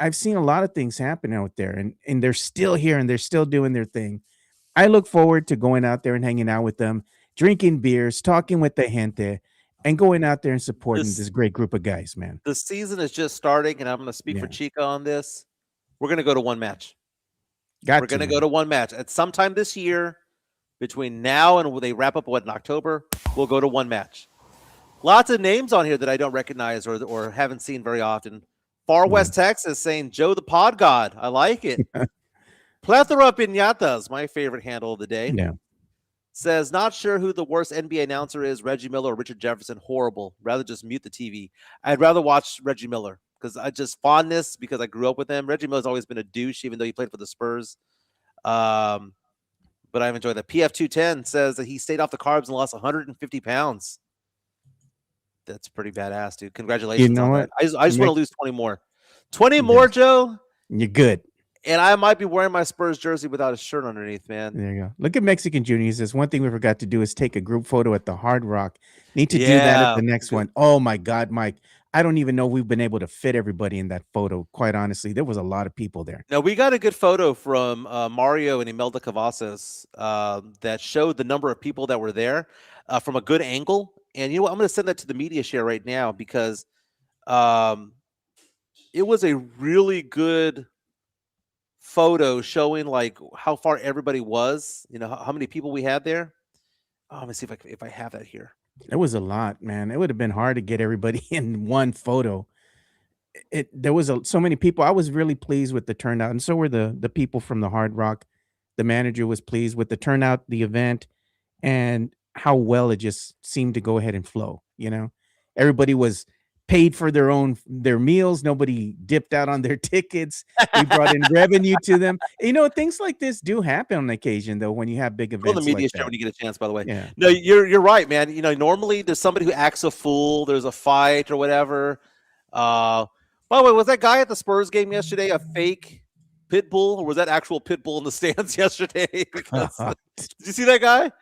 I've seen a lot of things happen out there, and they're still here and they're still doing their thing. I look forward to going out there and hanging out with them, drinking beers, talking with the gente, and going out there and supporting this great group of guys, man. The season is just starting, and I'm going to speak for Yeah. Chica on this. We're going to go to one match. Got We're to, going to man. go to one match. At sometime this year, between now and when they wrap up in October, we'll go to one match. Lots of names on here that I don't recognize or haven't seen very often. Far West Texas saying Joe the Pod God. I like it. Plethora Piñatas, my favorite handle of the day. Yeah. Says, not sure who the worst NBA announcer is, Reggie Miller or Richard Jefferson. Horrible. Rather just mute the TV. I'd rather watch Reggie Miller because I just fondness because I grew up with him. Reggie Miller's always been a douche, even though he played for the Spurs. But I've enjoyed that. PF210 says that he stayed off the carbs and lost 150 pounds. That's pretty badass, dude. Congratulations You know on what? that. I just want to lose 20 more. 20 more, Joe. You're good. And I might be wearing my Spurs jersey without a shirt underneath, man. There you go. Look at Mexican Junior. He says, one thing we forgot to do is take a group photo at the Hard Rock. Need to do that at the next one. Oh, my God, Mike. I don't even know we've been able to fit everybody in that photo, quite honestly. There was a lot of people there. Now, we got a good photo from Mario and Imelda Cavazos that showed the number of people that were there from a good angle. And you know what? I'm going to send that to the media share right now because it was a really good photo showing like how far everybody was, how many people we had there. Oh, let me see if I have that here. It was a lot, man. It would have been hard to get everybody in one photo. There was so many people. I was really pleased with the turnout, and so were the people from the Hard Rock. The manager was pleased with the turnout, the event, and how well it just seemed to go ahead and flow. Everybody was paid for their meals. Nobody dipped out on their tickets. We brought in revenue to them. Things like this do happen on occasion, though, when you have big events. Go to the media like share that. when you get a chance, by the way. Yeah. No, you're right, man. Normally there's somebody who acts a fool. There's a fight or whatever. By the way, was that guy at the Spurs game yesterday a fake pit bull, or was that actual pit bull in the stands yesterday? Because, did you see that guy?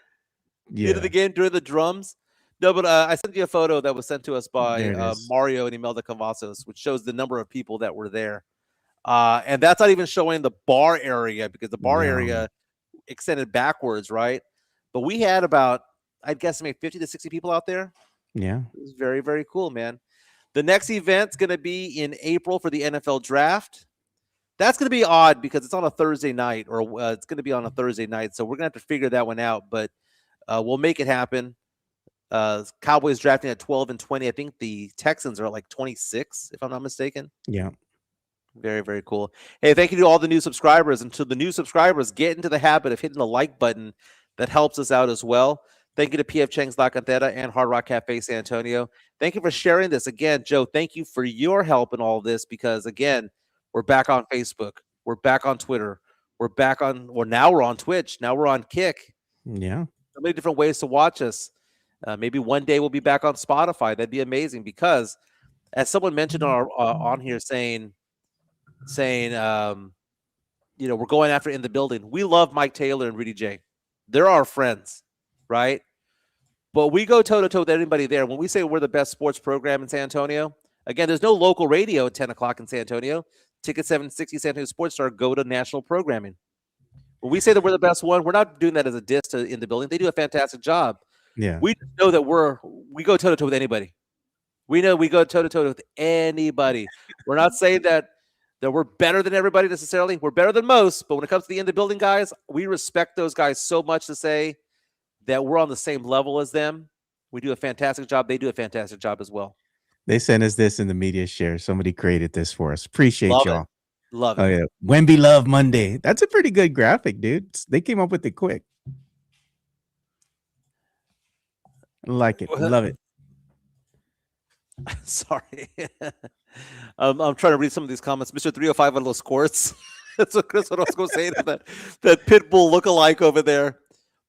Yeah. End of the game during the drums. No, but I sent you a photo that was sent to us by Mario and Imelda Cavazos, which shows the number of people that were there. And that's not even showing the bar area because the bar area extended backwards, right? But we had about, I'd guesstimate 50 to 60 people out there. Yeah. It was very, very cool, man. The next event's going to be in April for the NFL draft. That's going to be odd because it's on a Thursday night, or it's going to be on a Thursday night. So we're going to have to figure that one out, but we'll make it happen. Cowboys drafting at 12 and 20. I think the Texans are at like 26, if I'm not mistaken. Yeah. Very, very cool. Hey, thank you to all the new subscribers. And to the new subscribers, get into the habit of hitting the like button. That helps us out as well. Thank you to PF Chang's La Cantera and Hard Rock Cafe San Antonio. Thank you for sharing this. Again, Joe, thank you for your help in all of this because, again, we're back on Facebook. We're back on Twitter. Now we're on Twitch. Now we're on Kick. Yeah. So many different ways to watch us. Maybe one day we'll be back on Spotify. That'd be amazing because, as someone mentioned on here saying, we're going after In the Building. We love Mike Taylor and Rudy J. They're our friends, right? But we go toe-to-toe with anybody there. When we say we're the best sports program in San Antonio, again, there's no local radio at 10 o'clock in San Antonio. Ticket 760 San Antonio Sports Star go to national programming. When we say that we're the best one, we're not doing that as a diss to In the Building. They do a fantastic job. Yeah. We know that we go toe-to-toe with anybody. We know we go toe-to-toe with anybody. We're not saying that we're better than everybody necessarily. We're better than most, but when it comes to the In the Building guys, we respect those guys so much to say that we're on the same level as them. We do a fantastic job. They do a fantastic job as well. They sent us this in the media share. Somebody created this for us. Appreciate Love it. y'all. Love Oh it. yeah, Wemby Love Monday. That's a pretty good graphic, dude. They came up with it quick. Like it. Love it. Sorry. I'm trying to read some of these comments. Mr. 305 on Los Squirts. That's what Chris what I was going to say to that Pitbull lookalike over there.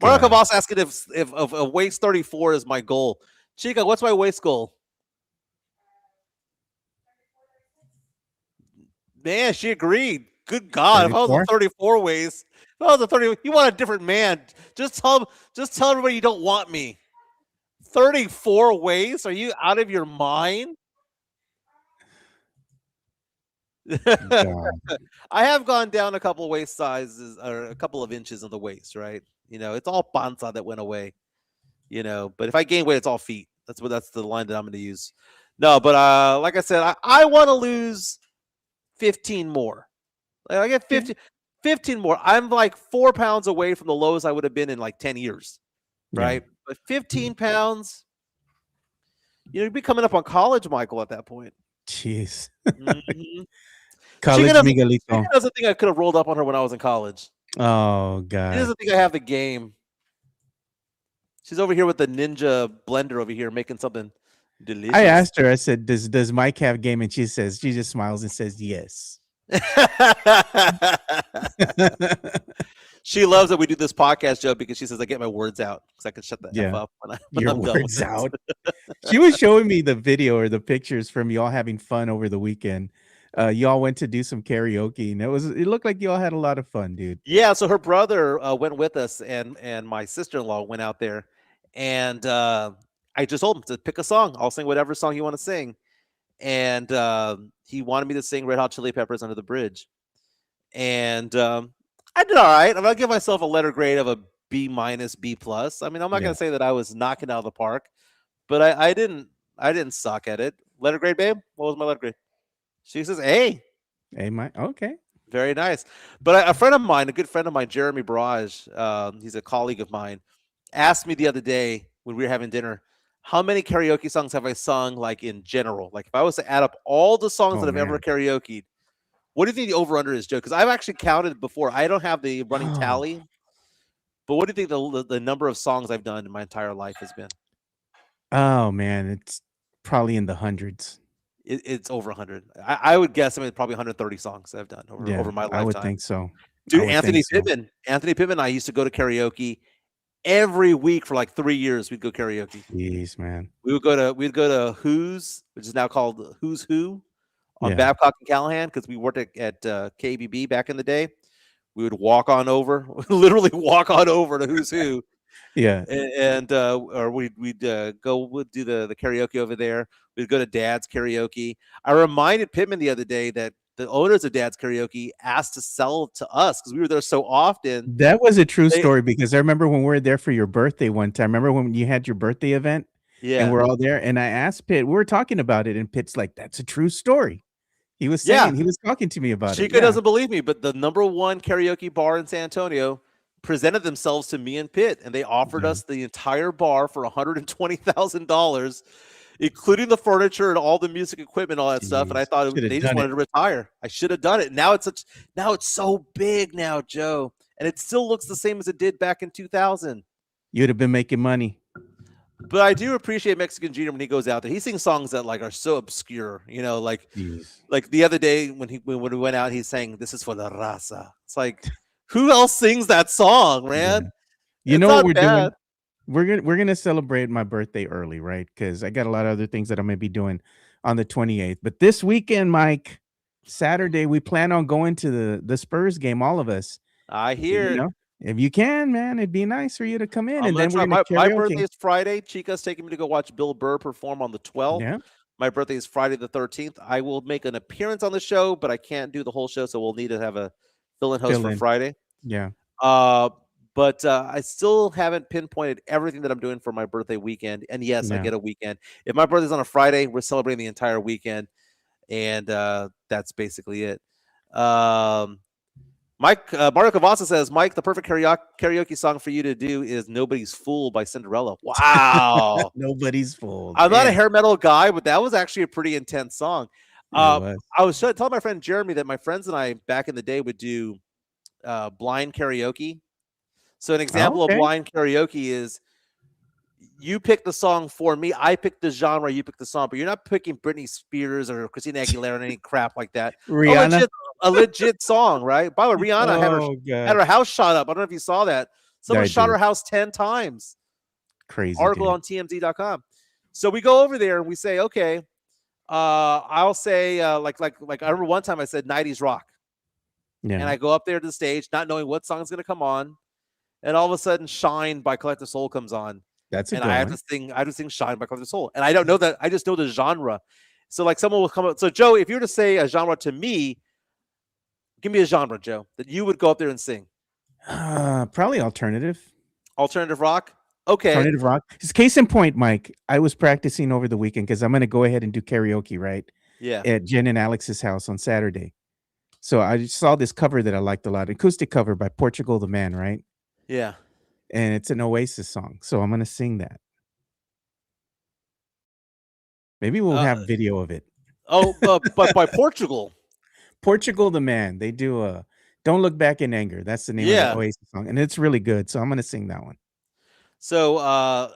Marco God. Voss asking if a waist 34 is my goal. Chica, what's my waist goal? Man, she agreed. Good God. If I was a 34 waist, if I was a 30, you want a different man. Just tell everybody you don't want me. 34 waist? Are you out of your mind? God. I have gone down a couple of waist sizes or a couple of inches in the waist, right? It's all panza that went away, but if I gain weight, it's all feet. That's the line that I'm going to use. No, but like I said, I want to lose 15 more. Like, I get 15 more. I'm like 4 pounds away from the lowest I would have been in like 10 years, right? Yeah. But 15 pounds, you'd be coming up on college, Michael, at that point. Jeez. Mhm. College Miguelito. She doesn't think I could have rolled up on her when I was in college. Oh She God. doesn't think I have the game. She's over here with the ninja blender over here making something delicious. I asked her, I said, does Mike have game? And she just smiles and says yes. She loves that we do this podcast, Joe, because she says I get my words out because I can shut the F Yeah. up when Your I'm done with words it. out. She was showing me the video or the pictures from y'all having fun over the weekend. Y'all went to do some karaoke, and it looked like y'all had a lot of fun, dude. Yeah, so her brother went with us, and my sister-in-law went out there, and I just told him to pick a song. I'll sing whatever song you want to sing, and he wanted me to sing Red Hot Chili Peppers Under the Bridge, and I did all right. I'm gonna give myself a letter grade of a B minus, B plus. I mean, I'm not Yeah. gonna say that I was knocking it out of the park, but I didn't suck at it. Letter grade, babe. What was my letter grade? She says A. Hey, Mike. Okay. Very nice. But a friend of mine, a good friend of mine, Jeremy Barrage, he's a colleague of mine, asked me the other day when we were having dinner, how many karaoke songs have I sung, like in general? Like if I was to add up all the songs that I've ever karaokeed, what do you think the over-under is, Joe? Because I've actually counted before. I don't have the running tally, but what do you think the number of songs I've done in my entire life has been? Oh man, it's probably in the hundreds. It's over 100. I would guess probably 130 songs I've done over my lifetime. I would think so. Dude, Anthony Pittman and I used to go to karaoke every week for like 3 years. We'd go karaoke. Jeez, man. We'd go to Who's, which is now called Who's Who, on Yeah. Babcock and Callahan, because we worked at KBB back in the day. We would walk on over, literally walk on over to Who's Who. Yeah. And or we'd do the karaoke over there. We'd go to Dad's Karaoke. I reminded Pittman the other day that the owners of Dad's Karaoke asked to sell to us because we were there so often. That was a true story because I remember when we were there for your birthday one time. Remember when you had your birthday event? Yeah. And we're all there. And I asked Pitt, we were talking about it, and Pitt's like, that's a true story. He was saying, he was talking to me about it. Chica doesn't believe me, but the #1 karaoke bar in San Antonio presented themselves to me and Pitt, and they offered us the entire bar for $120,000, including the furniture and all the music equipment, all that stuff. And I thought they just wanted to retire. I should have done it. Now it's so big now, Joe, and it still looks the same as it did back in 2000. You'd have been making money. But I do appreciate Mexican Junior when he goes out there. He sings songs that like are so obscure, like the other day when we went out, he's saying, "This is for the raza." It's like, who else sings that song, man? Yeah. You know what we're doing? We're gonna celebrate my birthday early, right? Because I got a lot of other things that I'm gonna be doing on the 28th. But this weekend, Mike, Saturday, we plan on going to the Spurs game, all of us. I hear. If you can, man, it'd be nice for you to come in. And then we're my birthday is Friday. Chica's taking me to go watch Bill Burr perform on the 12th. Yeah. My birthday is Friday the 13th. I will make an appearance on the show, but I can't do the whole show, so we'll need to have a fill-in host for Friday. Yeah. But I still haven't pinpointed everything that I'm doing for my birthday weekend. And yes, I get a weekend. If my birthday's on a Friday, we're celebrating the entire weekend, and that's basically it. My Mike Mario Cavazza says, Mike, the perfect karaoke song for you to do is "Nobody's Fool" by Cinderella. Wow. Nobody's fooled. I'm not a Yeah, hair metal guy, but that was actually a pretty intense song. it was. I was telling my friend Jeremy that my friends and I back in the day would do blind karaoke. So an example of Okay. blind karaoke is you pick the song for me, I pick the genre, you pick the song, but you're not picking Britney Spears or Christina Aguilera or any crap like that. Rihanna. A legit song, right? By the way, Rihanna had Oh had god, her house shot up. I don't know if you saw that. Someone I shot did. her house 10 times. Crazy. Article Dude. on TMZ.com. So we go over there and we say, okay, I'll say like I remember one time I said 90s rock. Yeah. And I go up there to the stage, not knowing what song is going to come on. And all of a sudden, Shine by Collective Soul comes on. That's a And good I have one. to sing Shine by Collective Soul. And I don't know that. I just know the genre. So like someone will come up. So Joe, if you were to say a genre to me, give me a genre, Joe, that you would go up there and sing. Probably alternative. Alternative rock? Okay. Alternative rock. Just case in point, Mike. I was practicing over the weekend because I'm going to go ahead and do karaoke, right? Yeah. At Jen and Alex's house on Saturday. So I just saw this cover that I liked a lot, acoustic cover by Portugal the Man, right? Yeah. And it's an Oasis song. So I'm going to sing that. Maybe we'll have video of it. Oh, but by Portugal. Portugal the Man. They do a Don't Look Back in Anger. That's the name of the Oasis song. And it's really good. So I'm going to sing that one. So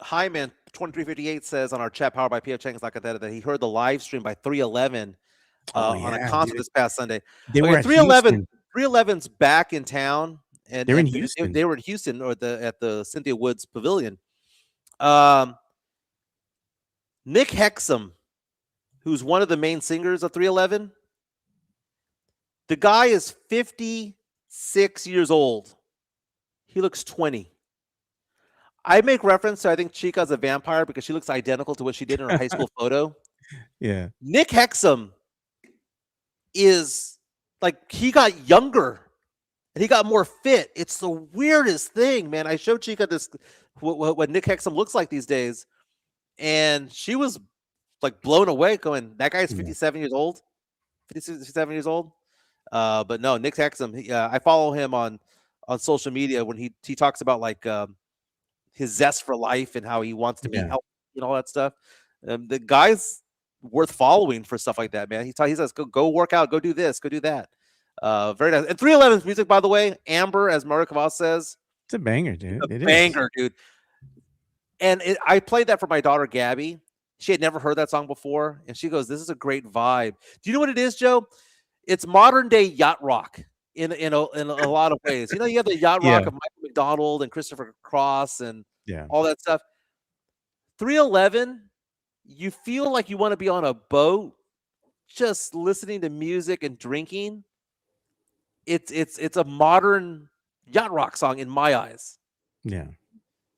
Hyman 2358 says on our chat powered by PF Chang's that he heard the live stream by 311 on a concert this past Sunday. They were at 311. Houston. 311's back in town, and They're in and Houston. They were in Houston or at the Cynthia Woods Pavilion. Nick Hexum, who's one of the main singers of 311, the guy is 56 years old. He looks 20. I make reference to I think Chica's a vampire because she looks identical to what she did in her high school photo. Yeah. Nick Hexum is like he got younger and he got more fit. It's the weirdest thing, man. I showed Chica this what Nick Hexum looks like these days, and she was like blown away. Going, that guy's 57 years old, 57 years old. But no, Nick Hexum. I follow him on social media when he talks about like his zest for life and how he wants to be healthy and all that stuff. The guy's worth following for stuff like that, man. He says, go work out, go do this, go do that. Very nice. And 311's music, by the way, Amber, as Mario Cavaz says, it's a banger, dude. It is. Dude. And I played that for my daughter, Gabby. She had never heard that song before. And she goes, this is a great vibe. Do you know what it is, Joe? It's modern day yacht rock in a lot of ways. You know, you have the yacht rock of Michael McDonald and Christopher Cross and all that stuff. 311, you feel like you want to be on a boat just listening to music and drinking. It's a modern yacht rock song in my eyes. Yeah.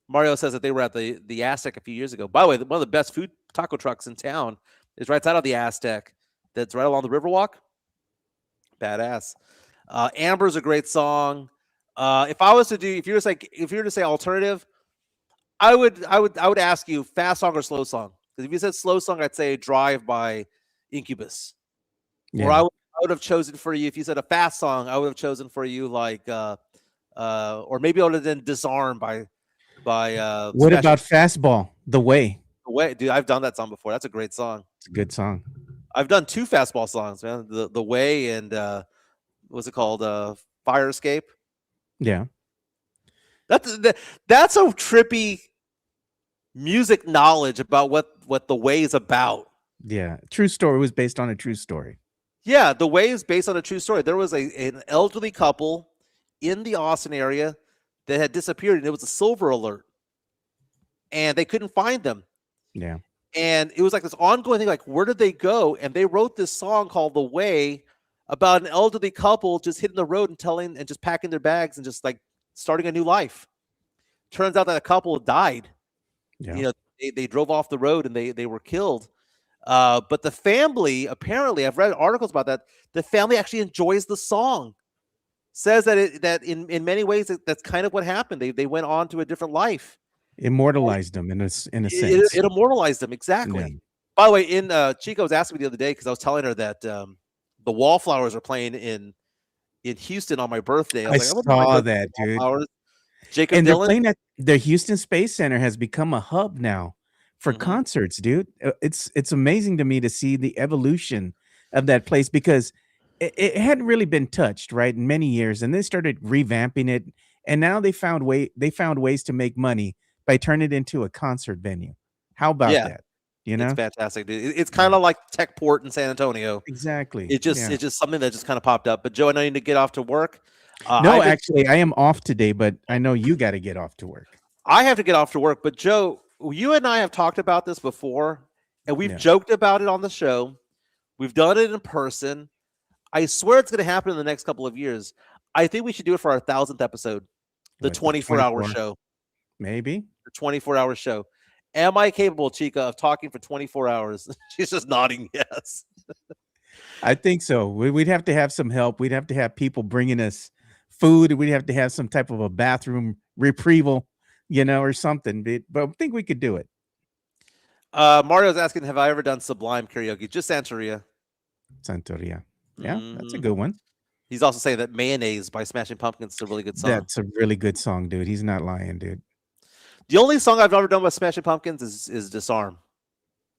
Mario says that they were at the Aztec a few years ago. By the way, one of the best food taco trucks in town is right outside of the Aztec. That's right along the Riverwalk. Badass. Amber's a great song. If you were to say alternative, I would ask you fast song or slow song. Because if you said slow song, I'd say Drive by Incubus. Yeah. Or I would have chosen for you, if you said a fast song, I would have chosen for you like or maybe I would have done Disarm by what about Fastball? The Way. The Way, dude, I've done that song before. That's a great song. It's a good song. I've done 2 Fastball songs, man. The Way and what's it called? Fire Escape. Yeah. That's a trippy music knowledge about what The Way is about. Yeah. True story. It was based on a true story. Yeah, The Way is based on a true story. There was an elderly couple in the Austin area that had disappeared, and it was a silver alert. And they couldn't find them. Yeah. And it was like this ongoing thing, like, where did they go? And they wrote this song called The Way about an elderly couple just hitting the road and just packing their bags and just like starting a new life. Turns out that a couple died. Yeah. You know, they drove off the road and they were killed. But the family, apparently, I've read articles about that. The family actually enjoys the song. Says that in many ways that's kind of what happened. They went on to a different life. Immortalized them in a sense. It immortalized them, exactly. Yeah. By the way, Chico was asking me the other day because I was telling her that the Wallflowers are playing in Houston on my birthday. I I was like, I'm gonna do my saw birthday that, dude. flowers. Jacob And they're Dylan. playing at the Houston Space Center has become a hub now for Mhm. concerts, dude. It's amazing to me to see the evolution of that place because it hadn't really been touched, right, in many years, and they started revamping it, and now they found ways to make money by turning it into a concert venue. How about Yeah, that? You it's know? fantastic, dude. It's Yeah. kind of like Techport in San Antonio. Exactly. It just Yeah. it's just something that just kind of popped up. But Joe, I know you need to get off to work. No, actually, I am off today, but I know you got to get off to work. I have to get off to work. But Joe, you and I have talked about this before, and we've Yeah. joked about it on the show. We've done it in person. I swear it's going to happen in the next couple of years. I think we should do it for our 1,000th episode, the What, 24-hour 24? show. Maybe. The 24-hour show. Am I capable, Chica, of talking for 24 hours? She's just nodding yes. I think so. We'd have to have some help. We'd have to have people bringing us food. We'd have to have some type of a bathroom retrieval, or something. But I think we could do it. Mario's asking, have I ever done Sublime karaoke? Just Santeria. Santeria. Yeah, that's a Mhm. good one. He's also saying that Mayonnaise by Smashing Pumpkins is a really good song. That's a really good song, dude. He's not lying, dude. The only song I've ever done with Smashing Pumpkins is Disarm.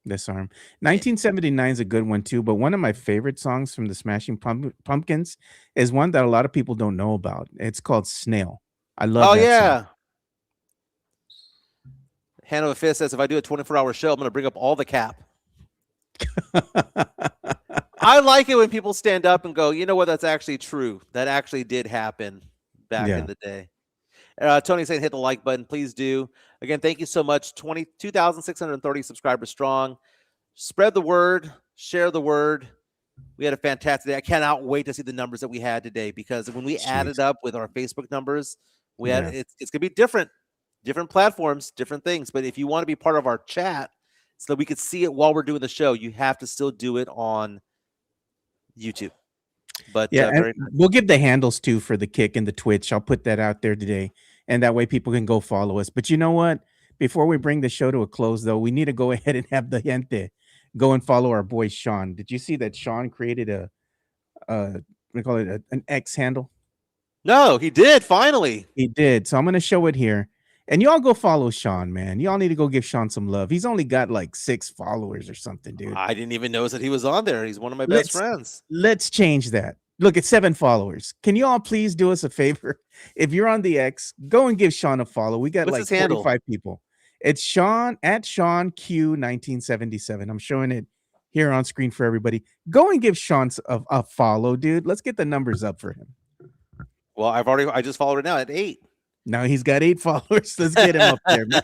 Disarm. 1979 is a good one too, but one of my favorite songs from the Smashing Pumpkins is one that a lot of people don't know about. It's called Snail. I love Oh, that yeah. Hand of a Fist says, if I do a 24-hour show, I'm going to bring up all the cap. song. I like it when people stand up and go, you know what, that's actually true. That actually did happen back Yeah. in the day. Tony saying hit the like button. Please do. Again, thank you so much. 22,630 subscribers strong. Spread the word. Share the word. We had a fantastic day. I cannot wait to see the numbers that we had today because when we added up with our Facebook numbers, we had it's going to be different platforms, different things. But if you want to be part of our chat so that we could see it while we're doing the show, you have to still do it on YouTube. But Yeah, and very we'll give the handles too for the Kick and the Twitch. I'll put that out there today, and that way people can go follow us. But you know what? Before we bring the show to a close, though, we need to go ahead and have the gente go and follow our boy Sean. Did you see that Sean created we call it an X handle? No, he did finally. He did. So I'm going to show it here. And y'all go follow Sean, man. Y'all need to go give Sean some love. He's only got like 6 followers or something, dude. I didn't even notice that he was on there. He's one of my best friends. Let's change that. Look, at 7 followers. Can you all please do us a favor? If you're on the X, go and give Sean a follow. We got What's like his handle? 45 people. It's Sean at Sean Q 1977. I'm showing it here on screen for everybody. Go and give Sean a follow, dude. Let's get the numbers up for him. Well, I just followed it now at 8. Now he's got 8 followers. Let's get him up there, man.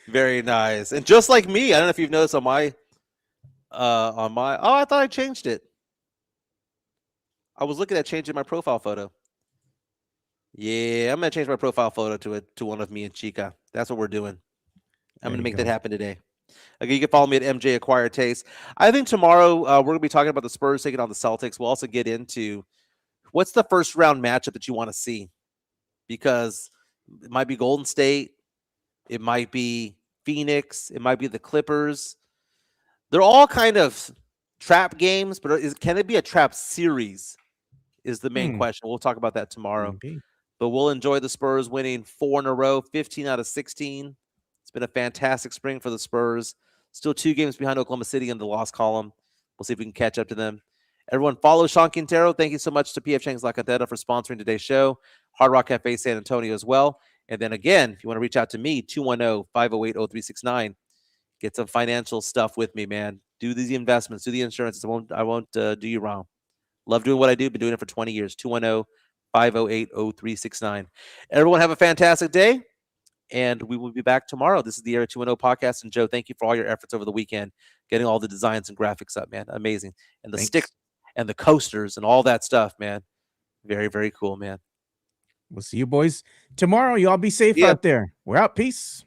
Very nice. And just like me, I don't know if you've noticed on my I thought I changed it. I was looking at changing my profile photo. Yeah, I'm gonna change my profile photo to one of me and Chica. That's what we're doing. I'm There gonna you make go. that happen today. Okay, you can follow me at MJ Acquired Taste. I think tomorrow we're gonna be talking about the Spurs taking on the Celtics. We'll also get into what's the first round matchup that you want to see, because it might be Golden State, it might be Phoenix, it might be the Clippers. They're all kind of trap games, but can it be a trap series? Is the main question. We'll talk about that tomorrow. Maybe. But we'll enjoy the Spurs winning 4 in a row, 15 out of 16. It's been a fantastic spring for the Spurs. Still 2 games behind Oklahoma City in the loss column. We'll see if we can catch up to them. Everyone follow Sean Quintero. Thank you so much to PF Chang's La Cantera for sponsoring today's show. Hard Rock Cafe San Antonio as well. And then again, if you want to reach out to me, 210-508-0369. Get some financial stuff with me, man. Do these investments, do the insurance. I won't do you wrong. Love doing what I do. Been doing it for 20 years. 210-508-0369. Everyone have a fantastic day, and we will be back tomorrow. This is the Area 210 podcast. And Joe, thank you for all your efforts over the weekend, getting all the designs and graphics up, man. Amazing. And the stickers and the coasters and all that stuff, man. Very, very cool, man. We'll see you boys tomorrow. Y'all be safe Yeah. out there. We're out. Peace.